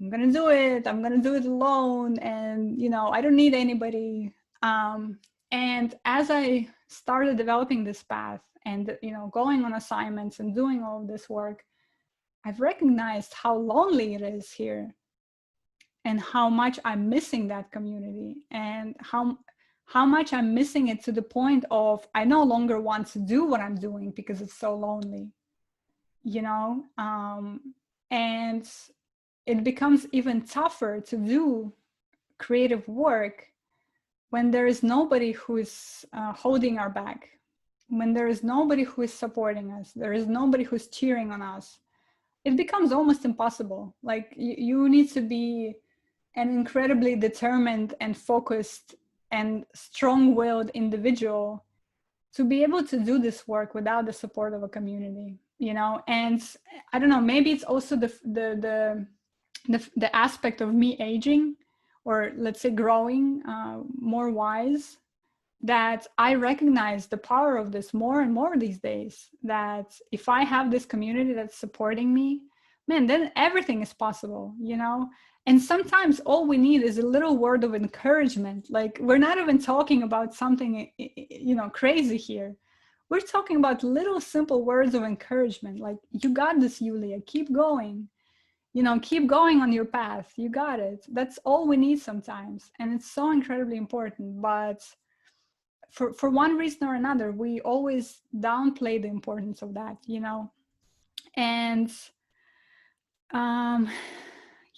I'm going to do it. I'm going to do it alone. And, I don't need anybody. And as I started developing this path and, going on assignments and doing all of this work, I've recognized how lonely it is here and how much I'm missing that community, and how much I'm missing it to the point of I no longer want to do what I'm doing because it's so lonely, and it becomes even tougher to do creative work when there is nobody who is holding our back, when there is nobody who is supporting us, there is nobody who's cheering on us. It becomes almost impossible. Like you need to be an incredibly determined and focused and strong-willed individual to be able to do this work without the support of a community, and I don't know, maybe it's also the aspect of me aging, or let's say growing more wise, that I recognize the power of this more and more these days, that if I have this community that's supporting me, man, then everything is possible, And sometimes all we need is a little word of encouragement. Like, we're not even talking about something, crazy here. We're talking about little simple words of encouragement. Like, you got this, Yulia, keep going. Keep going on your path. You got it. That's all we need sometimes. And it's so incredibly important. But for one reason or another, we always downplay the importance of that, And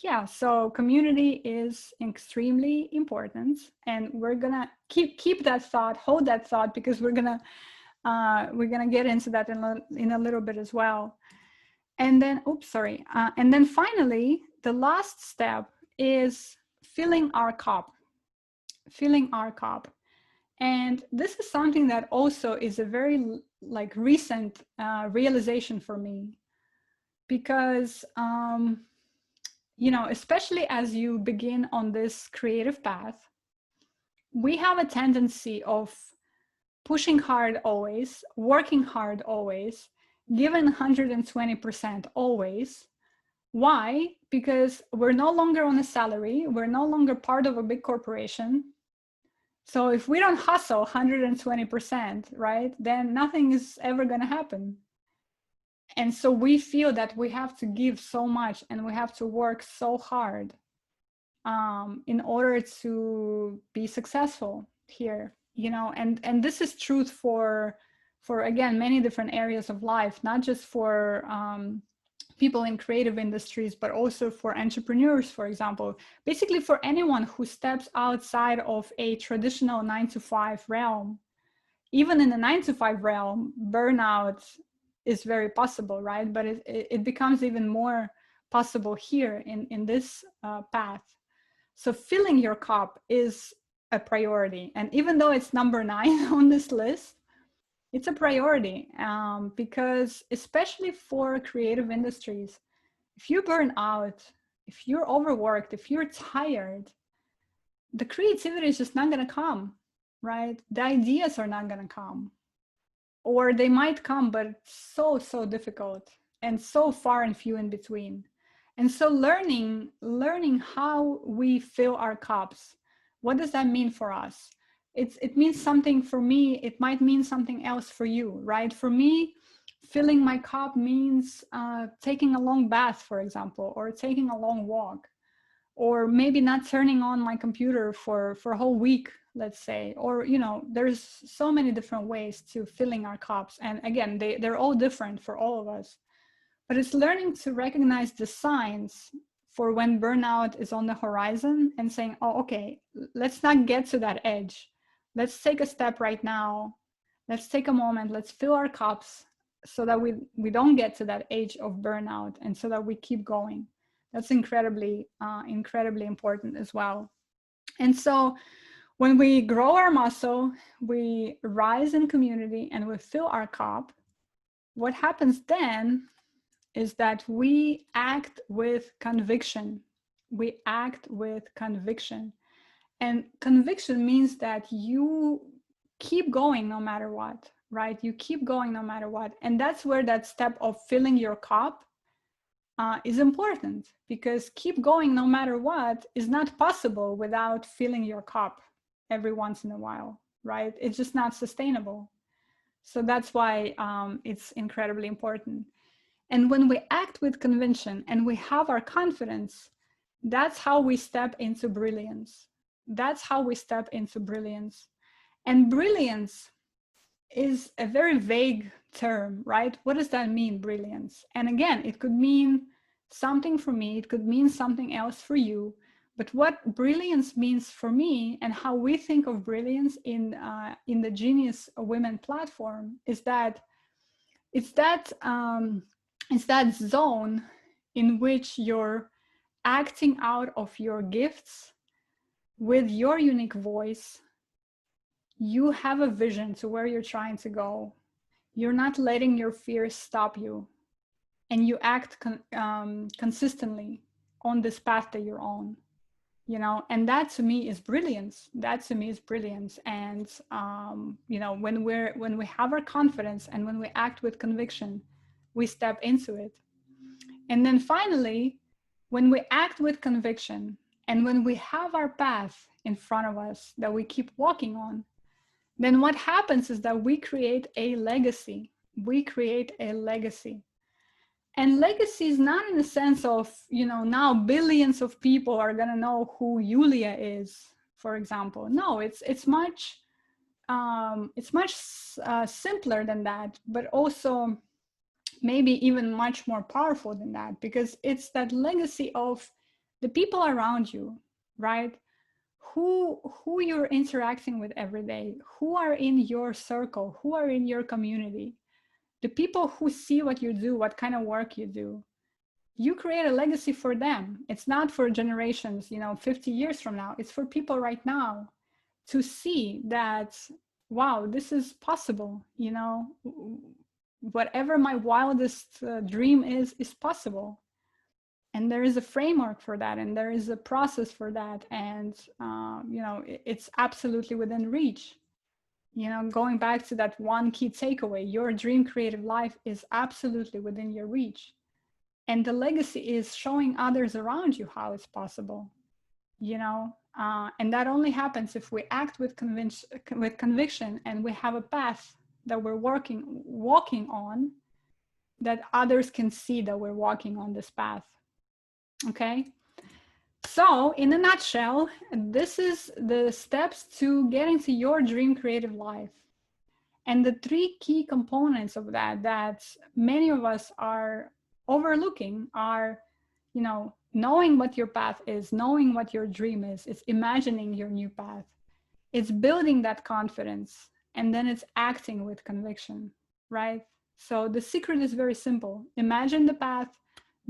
yeah, so community is extremely important, and we're gonna keep that thought, hold that thought, because we're gonna get into that in a little bit as well. And then, and then finally, the last step is filling our cup. And this is something that also is a very recent realization for me, because especially as you begin on this creative path, we have a tendency of pushing hard always, working hard always, giving 120% always. Why? Because we're no longer on a salary, we're no longer part of a big corporation. So if we don't hustle 120%, right, then nothing is ever going to happen. And so we feel that we have to give so much and we have to work so hard in order to be successful here, and this is truth for again, many different areas of life, not just for people in creative industries, but also for entrepreneurs, for example, basically for anyone who steps outside of a traditional 9-to-5 realm. Even in the 9-to-5 realm, burnout is very possible, right? But it becomes even more possible here in this path. So filling your cup is a priority. And even though it's number 9 on this list, it's a priority, because especially for creative industries, if you burn out, if you're overworked, if you're tired, the creativity is just not going to come, right? The ideas are not going to come, or they might come, but it's so difficult and so far and few in between. And so learning how we fill our cups, what does that mean for us? It means something for me. It might mean something else for you, right? For me, filling my cup means taking a long bath, for example, or taking a long walk, or maybe not turning on my computer for a whole week, let's say. Or, there's so many different ways to filling our cups. And again, they're all different for all of us. But it's learning to recognize the signs for when burnout is on the horizon and saying, oh, okay, let's not get to that edge. Let's take a step right now. Let's take a moment. Let's fill our cups so that we don't get to that age of burnout, and so that we keep going. That's incredibly important as well. And so when we grow our muscle, we rise in community and we fill our cup, what happens then is that we act with conviction. We act with conviction. And conviction means that you keep going no matter what, right? You keep going no matter what. And that's where that step of filling your cup is important, because keep going no matter what is not possible without filling your cup every once in a while, right? It's just not sustainable. So that's why it's incredibly important. And when we act with conviction and we have our confidence, that's how we step into brilliance. That's how we step into brilliance. And brilliance is a very vague term, right? What does that mean, brilliance? And again, it could mean something for me, it could mean something else for you. But what brilliance means for me, and how we think of brilliance in the Genius Women platform, is that it's that zone in which you're acting out of your gifts with your unique voice. You have a vision to where you're trying to go. You're not letting your fears stop you, and you act consistently on this path that you're on, you know. And that to me is brilliance. That to me is brilliance. And you know, when we have our confidence and when we act with conviction, we step into it. And then finally, when we act with conviction and when we have our path in front of us that we keep walking on, then what happens is that we create a legacy. We create a legacy. And legacy is not in the sense of, you know, now billions of people are going to know who Yulia is, for example. No, it's much simpler than that, but also maybe even much more powerful than that, because it's that legacy of the people around you, right? Who you're interacting with every day, who are in your circle, who are in your community, the people who see what you do, what kind of work you do. You create a legacy for them. It's not for generations, you know, 50 years from now. It's for people right now to see that, wow, this is possible, you know, whatever my wildest dream is possible. And there is a framework for that, and there is a process for that. And, you know, it's absolutely within reach. You know, going back to that one key takeaway, your dream creative life is absolutely within your reach. And the legacy is showing others around you how it's possible, you know, and that only happens if we act with conviction, and we have a path that we're walking on, that others can see that we're walking on this path. Okay. So in a nutshell, this is the steps to get into your dream creative life. And the three key components of that many of us are overlooking are, you know, knowing what your path is, knowing what your dream is, it's imagining your new path, it's building that confidence, and then it's acting with conviction, right? So the secret is very simple. Imagine the path,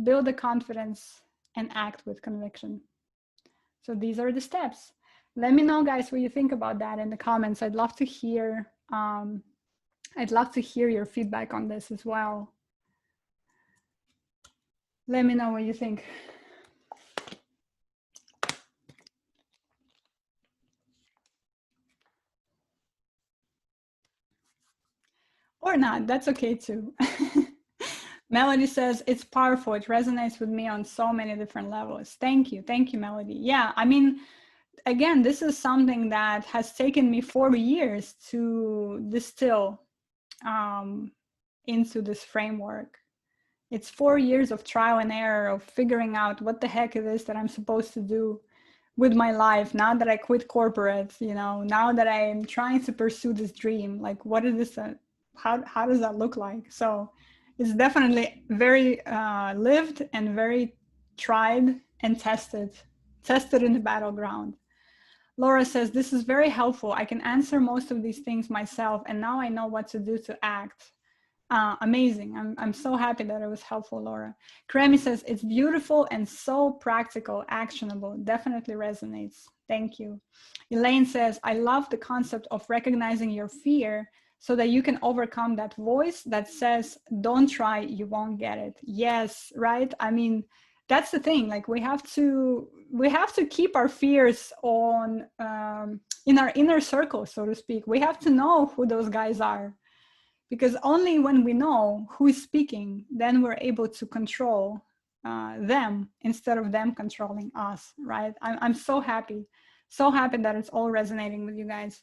build the confidence, and act with conviction. So these are the steps. Let me know, guys, what you think about that in the comments. I'd love to hear your feedback on this as well. Let me know what you think. Or not, that's okay too. Melody says, it's powerful. It resonates with me on so many different levels. Thank you, Melody. Yeah, I mean, again, this is something that has taken me 40 years to distill into this framework. It's 4 years of trial and error, of figuring out what the heck it is that I'm supposed to do with my life now that I quit corporate, you know, now that I'm trying to pursue this dream. Like, what is this? How does that look like? So it's definitely very lived and very tried and tested in the battleground. Laura says, this is very helpful. I can answer most of these things myself, and now I know what to do to act. Amazing. I'm so happy that it was helpful, Laura. Kremi says, it's beautiful and so practical, actionable. Definitely resonates. Thank you. Elaine says, I love the concept of recognizing your fear so that you can overcome that voice that says, don't try, you won't get it. Yes, right? I mean, that's the thing. Like we have to keep our fears on in our inner circle, so to speak. We have to know who those guys are, because only when we know who is speaking, then we're able to control them instead of them controlling us, right? I'm so happy that it's all resonating with you guys.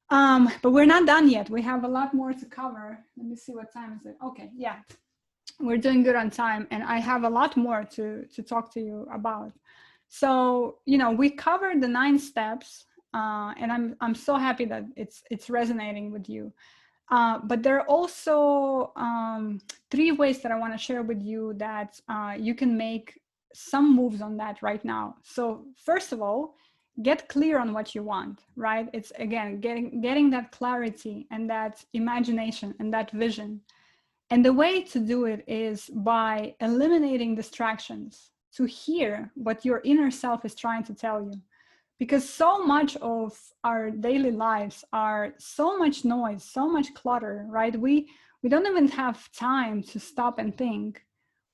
But we're not done yet. We have a lot more to cover. Let me see what time is it. Okay, yeah, we're doing good on time, and I have a lot more to talk to you about. So, you know, we covered the 9 steps, and I'm so happy that it's resonating with you. But there are also 3 ways that I want to share with you that you can make some moves on that right now. So first of all, get clear on what you want, right? It's again, getting that clarity and that imagination and that vision. And the way to do it is by eliminating distractions to hear what your inner self is trying to tell you. Because so much of our daily lives are so much noise, so much clutter, right? We don't even have time to stop and think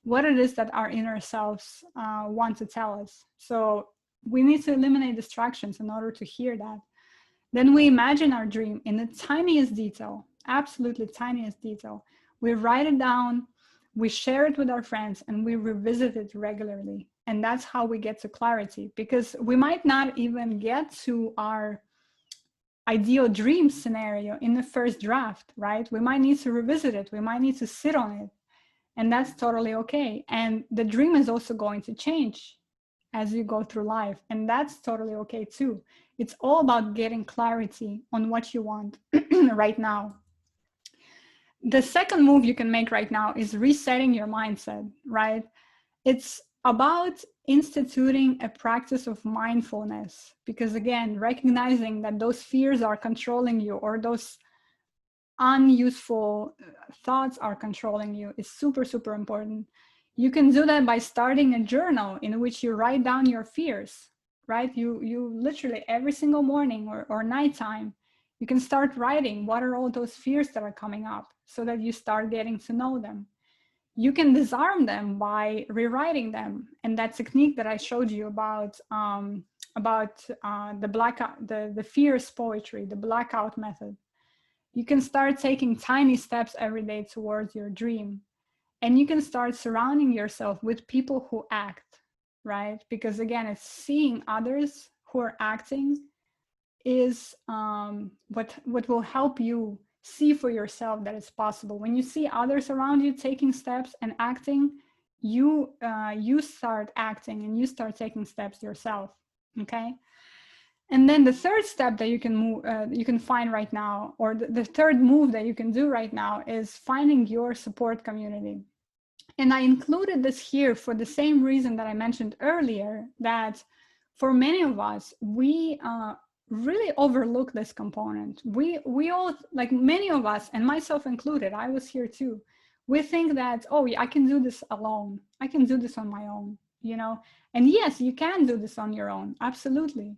what it is that our inner selves want to tell us. So we need to eliminate distractions in order to hear that. Then we imagine our dream in the tiniest detail, absolutely tiniest detail. We write it down, we share it with our friends, and we revisit it regularly. And that's how we get to clarity, because we might not even get to our ideal dream scenario in the first draft, right? We might need to revisit it. We might need to sit on it. And that's totally okay. And the dream is also going to change as you go through life. And that's totally okay too. It's all about getting clarity on what you want right now. The second move you can make right now is resetting your mindset, right? It's about instituting a practice of mindfulness, because again, recognizing that those fears are controlling you or those unuseful thoughts are controlling you is super, super important. You can do that by starting a journal in which you write down your fears, right? You literally every single morning or nighttime, you can start writing what are all those fears that are coming up so that you start getting to know them. You can disarm them by rewriting them. And that technique that I showed you about the blackout, the fears poetry, the blackout method. You can start taking tiny steps every day towards your dream. And you can start surrounding yourself with people who act, right? Because again, it's seeing others who are acting is what will help you see for yourself that it's possible. When you see others around you taking steps and acting, you start acting and you start taking steps yourself. Okay. And then the third step that you can move, you can find right now, or the third move that you can do right now is finding your support community. And I included this here for the same reason that I mentioned earlier, that for many of us, we really overlook this component. We all, like many of us, and myself included, I was here too. We think that, oh, I can do this alone. I can do this on my own, you know? And yes, you can do this on your own, absolutely.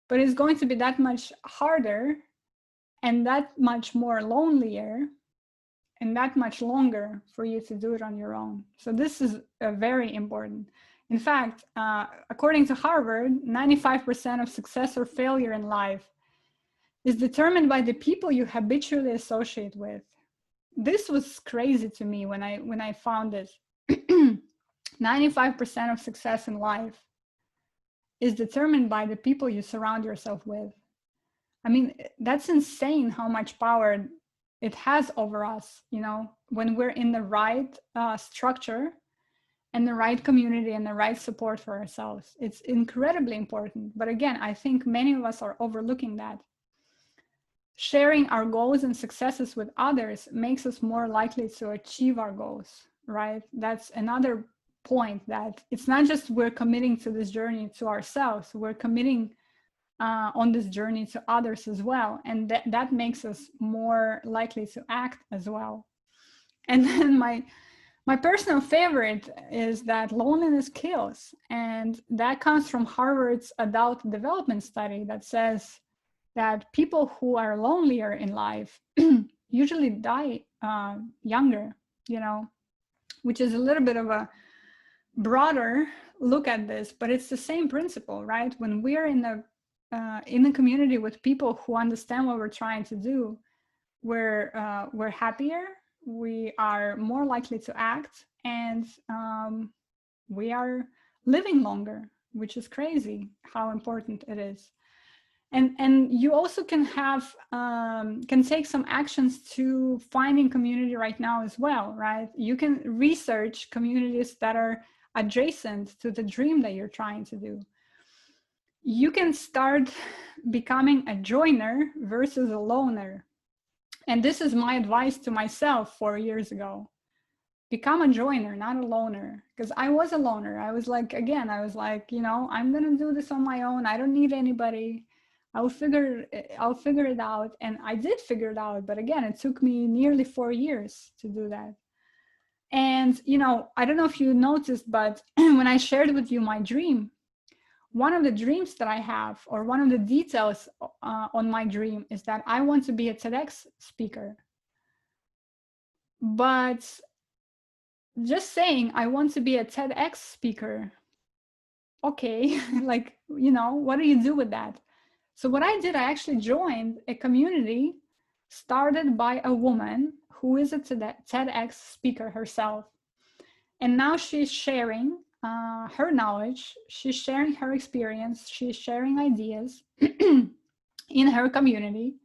But it's going to be that much harder and that much more lonelier and that much longer for you to do it on your own. So this is very important. In fact, according to Harvard, 95% of success or failure in life is determined by the people you habitually associate with. This was crazy to me when I found it. 95% of success in life is determined by the people you surround yourself with. I mean, that's insane how much power it has over us, you know, when we're in the right structure and the right community and the right support for ourselves. It's incredibly important. But again, I think many of us are overlooking that. Sharing our goals and successes with others makes us more likely to achieve our goals, right? That's another point, that it's not just we're committing to this journey to ourselves, we're committing on this journey to others as well. And that makes us more likely to act as well. And then my personal favorite is that loneliness kills. And that comes from Harvard's adult development study that says that people who are lonelier in life usually die younger, you know, which is a little bit of a broader look at this, but it's the same principle, right? When we're in the community with people who understand what we're trying to do, we're happier, we are more likely to act, and we are living longer, which is crazy how important it is. And you also can have can take some actions to finding community right now as well, right? You can research communities that are adjacent to the dream that you're trying to do. You can start becoming a joiner versus a loner. And this is my advice to myself 4 years ago. Become a joiner, not a loner. Because I was a loner. I was like, you know, I'm going to do this on my own. I don't need anybody. I'll figure it out. And I did figure it out. But again, it took me nearly 4 years to do that. And, you know, I don't know if you noticed, but when I shared with you my dream, one of the dreams that I have, or one of the details on my dream, is that I want to be a TEDx speaker. But just saying I want to be a TEDx speaker, okay, like, you know, what do you do with that? So what I did, I actually joined a community started by a woman who is a TEDx speaker herself. And now she's sharing her knowledge, she's sharing her experience, she's sharing ideas in her community.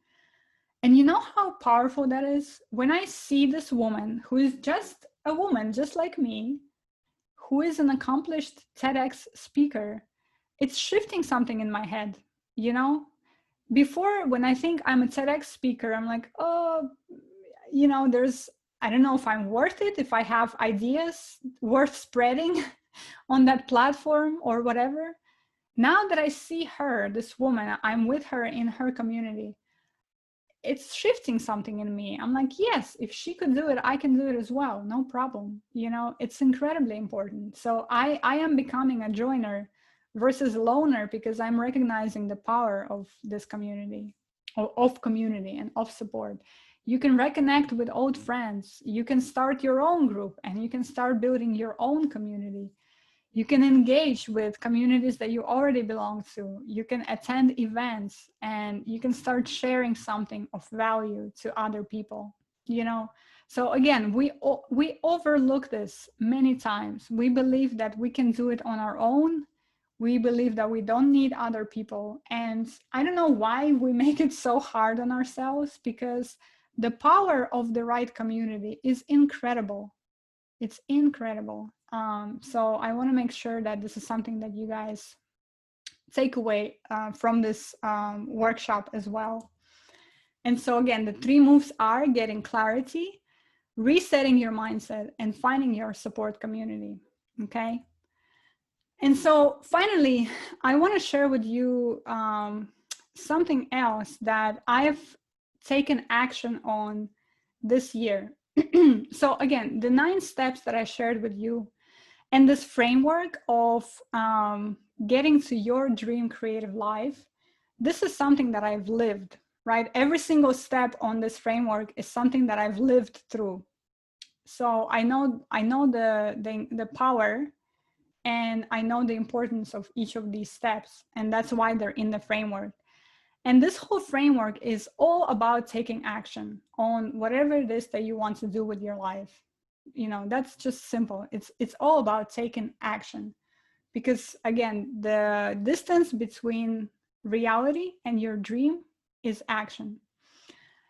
And you know how powerful that is? When I see this woman who is just a woman, just like me, who is an accomplished TEDx speaker, it's shifting something in my head, you know? Before, when I think I'm a TEDx speaker, I'm like, oh, you know, I don't know if I'm worth it, if I have ideas worth spreading on that platform or whatever. Now that I see her, this woman, I'm with her in her community, it's shifting something in me. I'm like, yes, if she could do it, I can do it as well. No problem. You know, it's incredibly important. So I am becoming a joiner versus a loner, because I'm recognizing the power of this community, of community and of support. You can reconnect with old friends. You can start your own group, and you can start building your own community. You can engage with communities that you already belong to. You can attend events, and you can start sharing something of value to other people, you know? So again, we overlook this many times. We believe that we can do it on our own. We believe that we don't need other people. And I don't know why we make it so hard on ourselves, because the power of the right community is incredible. It's incredible. So I want to make sure that this is something that you guys take away from this workshop as well. And so again, the 3 moves are getting clarity, resetting your mindset, and finding your support community. Okay. And so finally, I want to share with you something else that I've taken action on this year. So again, the 9 steps that I shared with you, and this framework of getting to your dream creative life, this is something that I've lived, right? Every single step on this framework is something that I've lived through. So I know the power, and I know the importance of each of these steps, and that's why they're in the framework. And this whole framework is all about taking action on whatever it is that you want to do with your life. You know, that's just simple. It's all about taking action, because again, the distance between reality and your dream is action.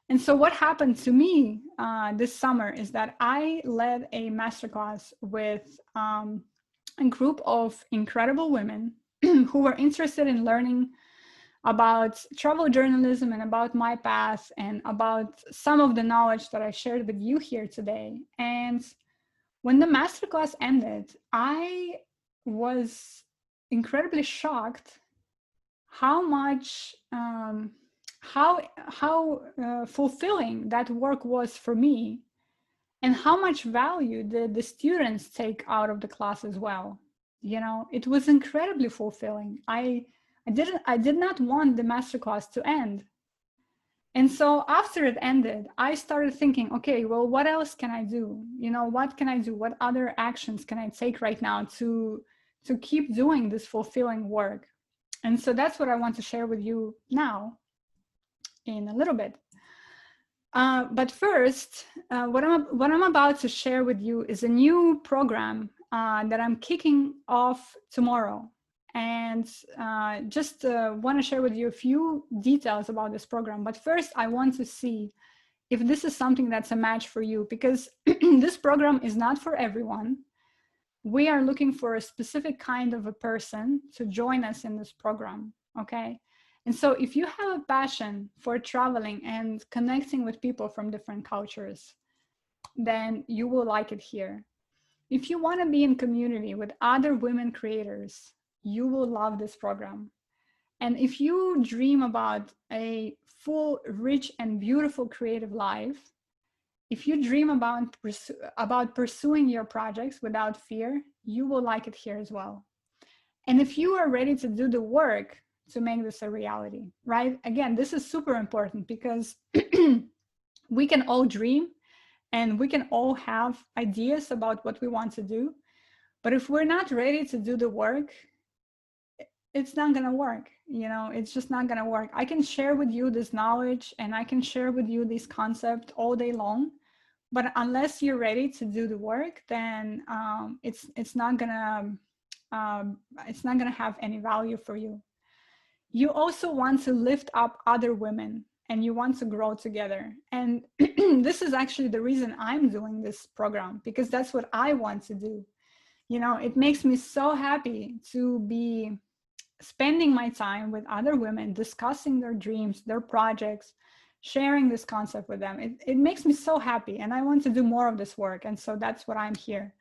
And so what happened to me this summer is that I led a masterclass with a group of incredible women who were interested in learning about travel journalism and about my path and about some of the knowledge that I shared with you here today. And When the masterclass ended, I was incredibly shocked how much fulfilling that work was for me, and how much value the students take out of the class as well. You know, it was incredibly fulfilling. I did not want the masterclass to end. And so after it ended, I started thinking, okay, well, what else can I do? You know, what can I do? What other actions can I take right now to keep doing this fulfilling work? And so that's what I want to share with you now in a little bit. But first, what I'm about to share with you is a new program that I'm kicking off tomorrow. And just want to share with you a few details about this program. But first, I want to see if this is something that's a match for you, because this program is not for everyone. We are looking for a specific kind of a person to join us in this program, okay? And so if you have a passion for traveling and connecting with people from different cultures, then you will like it here. If you want to be in community with other women creators, you will love this program. And if you dream about a full, rich, and beautiful creative life, if you dream about pursuing your projects without fear, you will like it here as well. And if you are ready to do the work to make this a reality, right? Again, this is super important because we can all dream and we can all have ideas about what we want to do. But if we're not ready to do the work, it's not going to work. You know, it's just not going to work. I can share with you this knowledge and I can share with you this concept all day long. But unless you're ready to do the work, then it's not gonna have any value for you. You also want to lift up other women and you want to grow together. And this is actually the reason I'm doing this program, because that's what I want to do. You know, it makes me so happy to be spending my time with other women, discussing their dreams, their projects, sharing this concept with them. It makes me so happy, and I want to do more of this work. And so that's what I'm here.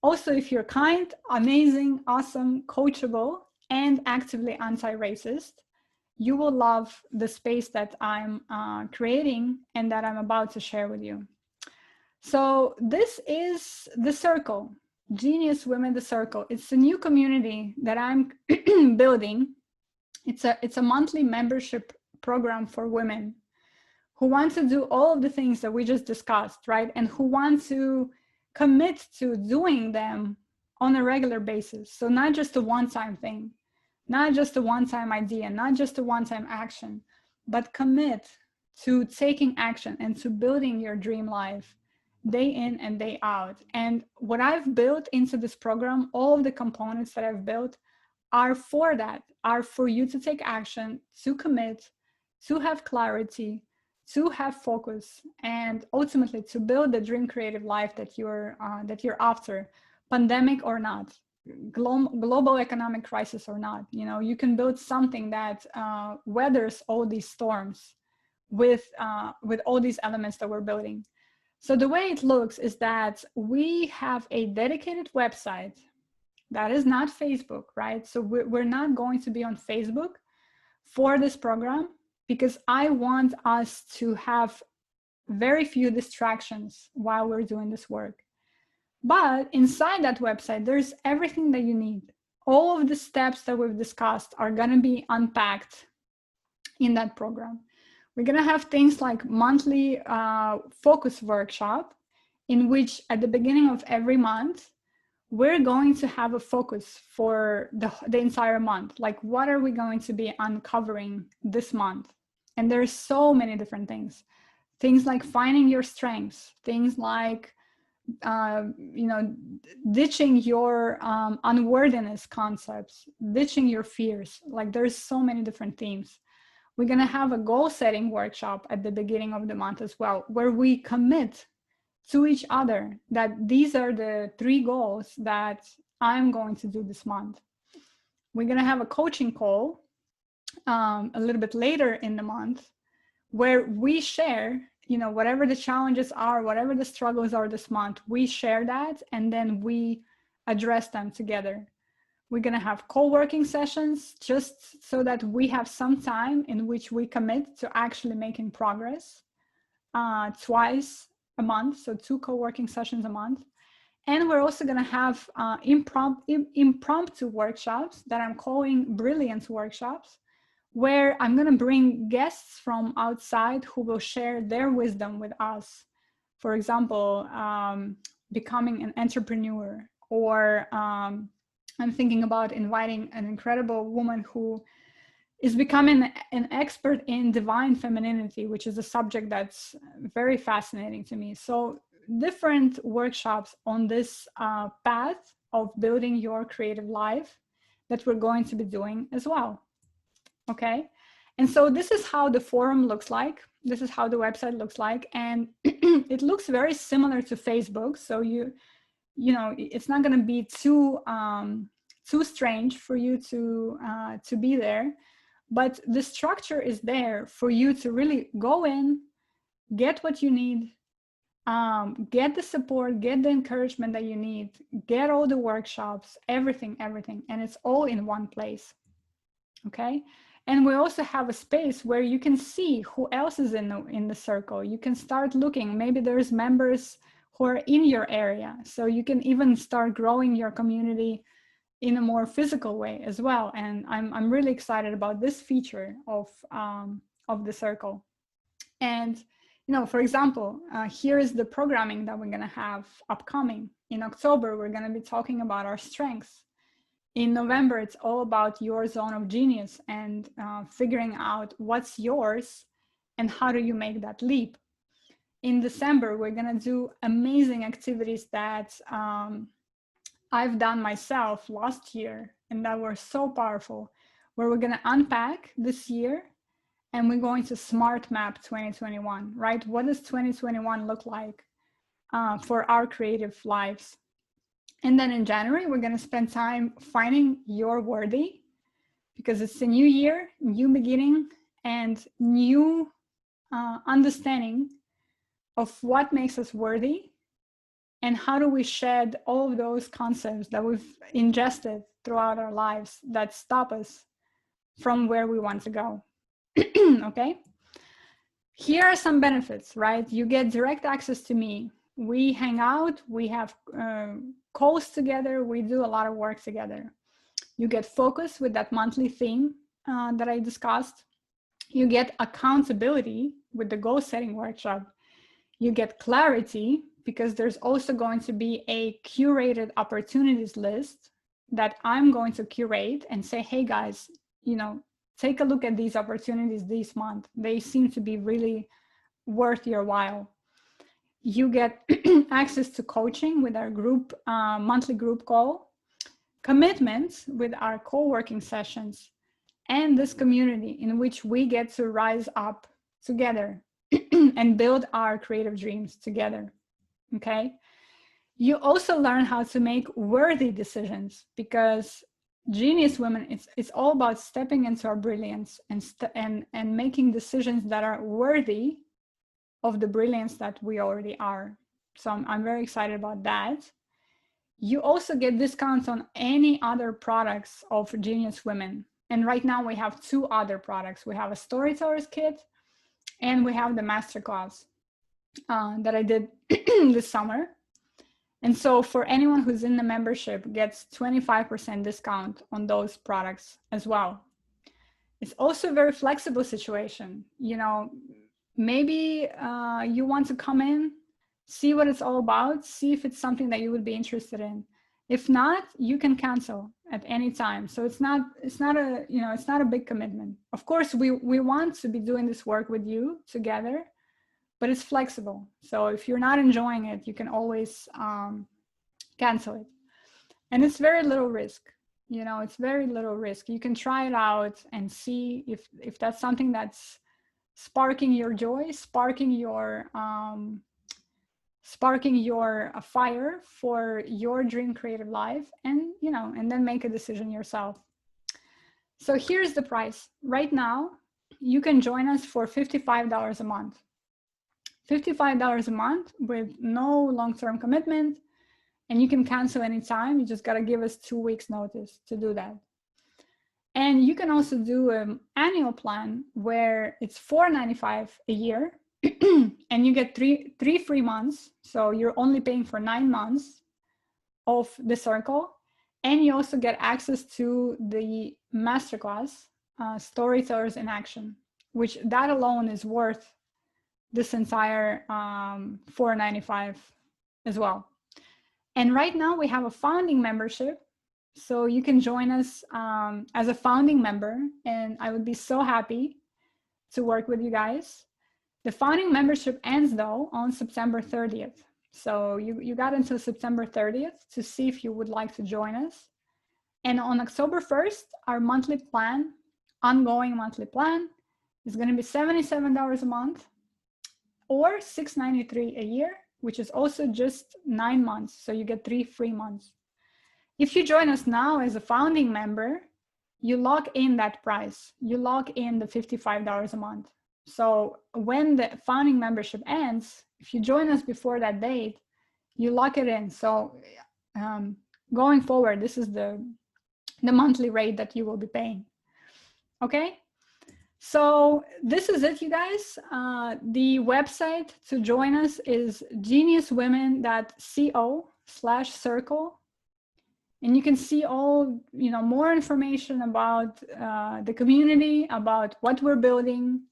Also, if you're kind, amazing, awesome, coachable, and actively anti-racist, you will love the space that I'm creating and that I'm about to share with you. So this is The Circle, Genius Women, The Circle. It's a new community that I'm building. It's a monthly membership program for women who want to do all of the things that we just discussed, right? And who want to commit to doing them on a regular basis. So not just a one-time thing, not just a one-time idea, not just a one-time action, but commit to taking action and to building your dream life day in and day out. And what I've built into this program, all of the components that I've built are for that, are for you to take action, to commit, to have clarity, to have focus, and ultimately to build the dream creative life that you're after, pandemic or not, global economic crisis or not. You know, you can build something that weathers all these storms with all these elements that we're building. So the way it looks is that we have a dedicated website that is not Facebook, right? So we're not going to be on Facebook for this program, because I want us to have very few distractions while we're doing this work. But inside that website, there's everything that you need. All of the steps that we've discussed are going to be unpacked in that program. We're going to have things like monthly focus workshop, in which at the beginning of every month, we're going to have a focus for the entire month. Like, what are we going to be uncovering this month? And there's so many different things. Things like finding your strengths, things like, ditching your unworthiness concepts, ditching your fears. Like, there's so many different themes. We're going to have a goal setting workshop at the beginning of the month as well, where we commit to each other that these are the 3 goals that I'm going to do this month. We're going to have a coaching call a little bit later in the month, where we share whatever the challenges are, whatever the struggles are this month, we share that and then we address them together. We're going to have co-working sessions just so that we have some time in which we commit to actually making progress twice a month. So 2 co-working sessions a month. And we're also going to have impromptu workshops that I'm calling Brilliance Workshops, where I'm going to bring guests from outside who will share their wisdom with us. For example, becoming an entrepreneur, or I'm thinking about inviting an incredible woman who is becoming an expert in divine femininity, which is a subject that's very fascinating to me. So different workshops on this path of building your creative life that we're going to be doing as well. Okay. And so this is how the forum looks like. This is how the website looks like. And it looks very similar to Facebook. So you know, it's not going to be too strange for you to be there. But the structure is there for you to really go in, get what you need, get the support, get the encouragement that you need, get all the workshops, everything. And it's all in one place. Okay. And we also have a space where you can see who else is in the circle. You can start looking. Maybe there's members who are in your area. So you can even start growing your community in a more physical way as well. And I'm really excited about this feature of the circle. And, you know, for example, here is the programming that we're going to have upcoming. In October, we're going to be talking about our strengths. In November, it's all about your zone of genius and figuring out what's yours and how do you make that leap. In December, we're going to do amazing activities that I've done myself last year and that were so powerful, where we're going to unpack this year and we're going to smart map 2021, right? What does 2021 look like for our creative lives? And then in January, we're going to spend time finding your worthy, because it's a new year, new beginning, and new understanding of what makes us worthy. And how do we shed all of those concepts that we've ingested throughout our lives that stop us from where we want to go? Okay. Here are some benefits, right? You get direct access to me. We hang out, we have calls together, we do a lot of work together. You get focus with that monthly theme that I discussed. You get accountability with the goal setting workshop. You get clarity, because there's also going to be a curated opportunities list that I'm going to curate and say, hey guys, you know, take a look at these opportunities this month. They seem to be really worth your while. You get access to coaching with our group, monthly group call, commitments with our co-working sessions, and this community in which we get to rise up together and build our creative dreams together. Okay. You also learn how to make worthy decisions, because Genius Women, it's all about stepping into our brilliance and making decisions that are worthy of the brilliance that we already are. So I'm very excited about that. You also get discounts on any other products of Genius Women. And right now we have 2 other products. We have a Storyteller's Kit and we have the Masterclass that I did this summer. And so for anyone who's in the membership gets 25% discount on those products as well. It's also a very flexible situation. You know, maybe you want to come in, see what it's all about, see if it's something that you would be interested in. If not, you can cancel at any time. So it's not a big commitment. Of course, we want to be doing this work with you together, but it's flexible. So if you're not enjoying it, you can always cancel it. And it's very little risk. You know, it's very little risk. You can try it out and see if that's something that's sparking your joy, sparking your fire for your dream creative life, and and then make a decision yourself. So here's the price. Right now, you can join us for $55 a month. $55 a month with no long-term commitment, and you can cancel anytime. You just got to give us 2 weeks notice to do that. And you can also do an annual plan where it's $4.95 a year and you get three free months. So you're only paying for 9 months of the circle. And you also get access to the masterclass, Storytellers in Action, which that alone is worth this entire $4.95 as well. And right now we have a founding membership. So you can join us as a founding member, and I would be so happy to work with you guys. The founding membership ends though on September 30th. So you got until September 30th to see if you would like to join us. And on October 1st, our monthly plan, ongoing monthly plan, is going to be $77 a month or $6.93 a year, which is also just 9 months. So you get 3 free months. If you join us now as a founding member, you lock in that price. You lock in the $55 a month. So when the founding membership ends, if you join us before that date, you lock it in. So going forward, this is the monthly rate that you will be paying. Okay? So this is it, you guys. The website to join us is geniuswomen.co/circle. And you can see all, more information about the community, about what we're building,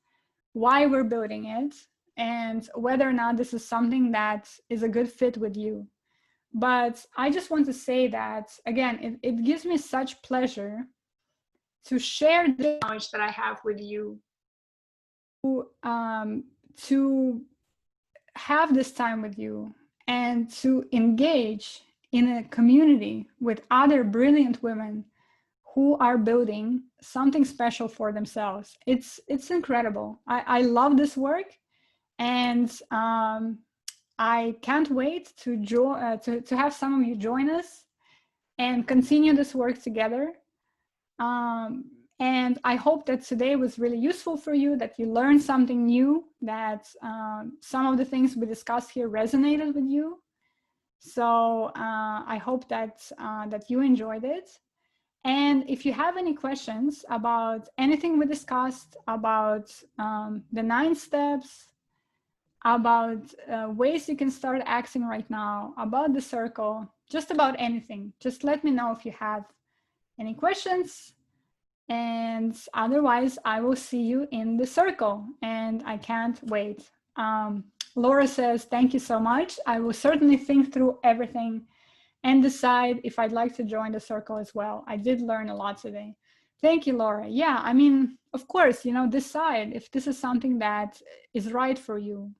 why we're building it, and whether or not this is something that is a good fit with you. But I just want to say that, again, it gives me such pleasure to share the knowledge that I have with you, to have this time with you, and to engage in a community with other brilliant women who are building something special for themselves. It's incredible. I love this work, and I can't wait to have some of you join us and continue this work together. And I hope that today was really useful for you, that you learned something new, that some of the things we discussed here resonated with you. So I hope that you enjoyed it. And if you have any questions about anything we discussed, about the 9 steps, about ways you can start acting right now, about the circle, just about anything, just let me know if you have any questions. And otherwise, I will see you in the circle, and I can't wait. Laura says, thank you so much. I will certainly think through everything and decide if I'd like to join the circle as well. I did learn a lot today. Thank you, Laura. Yeah, I mean, of course, decide if this is something that is right for you.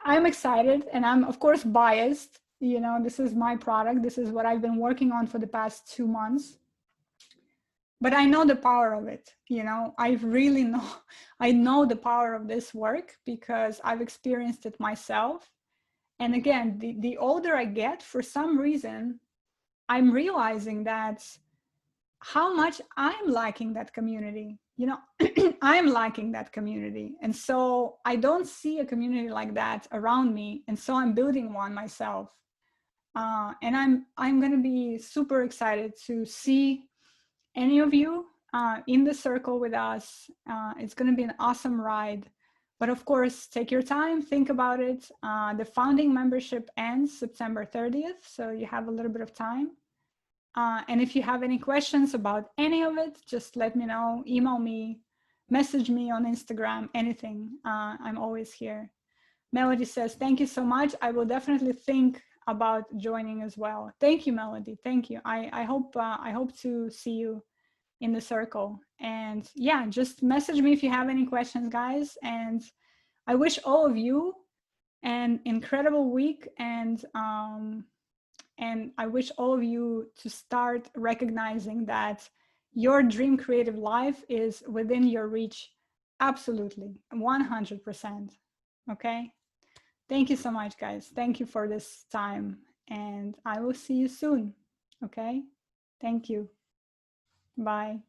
I'm excited, and I'm of course biased. This is my product. This is what I've been working on for the past 2 months. But I know the power of it. I know the power of this work because I've experienced it myself. And again, the older I get, for some reason, I'm realizing that how much I'm lacking that community. I'm lacking that community. And so I don't see a community like that around me. And so I'm building one myself. And I'm going to be super excited to see any of you in the circle with us. It's going to be an awesome ride. But of course, take your time, think about it. The founding membership ends September 30th, so you have a little bit of time. And if you have any questions about any of it, just let me know, email me, message me on Instagram, anything. I'm always here. Melody says, thank you so much. I will definitely think about joining as well. Thank you, Melody. Thank you. I hope to see you in the circle. And yeah, just message me if you have any questions, guys. And I wish all of you an incredible week, and I wish all of you to start recognizing that your dream creative life is within your reach. Absolutely, 100%. Okay. Thank you so much, guys. Thank you for this time, and I will see you soon. Okay. Thank you. Bye.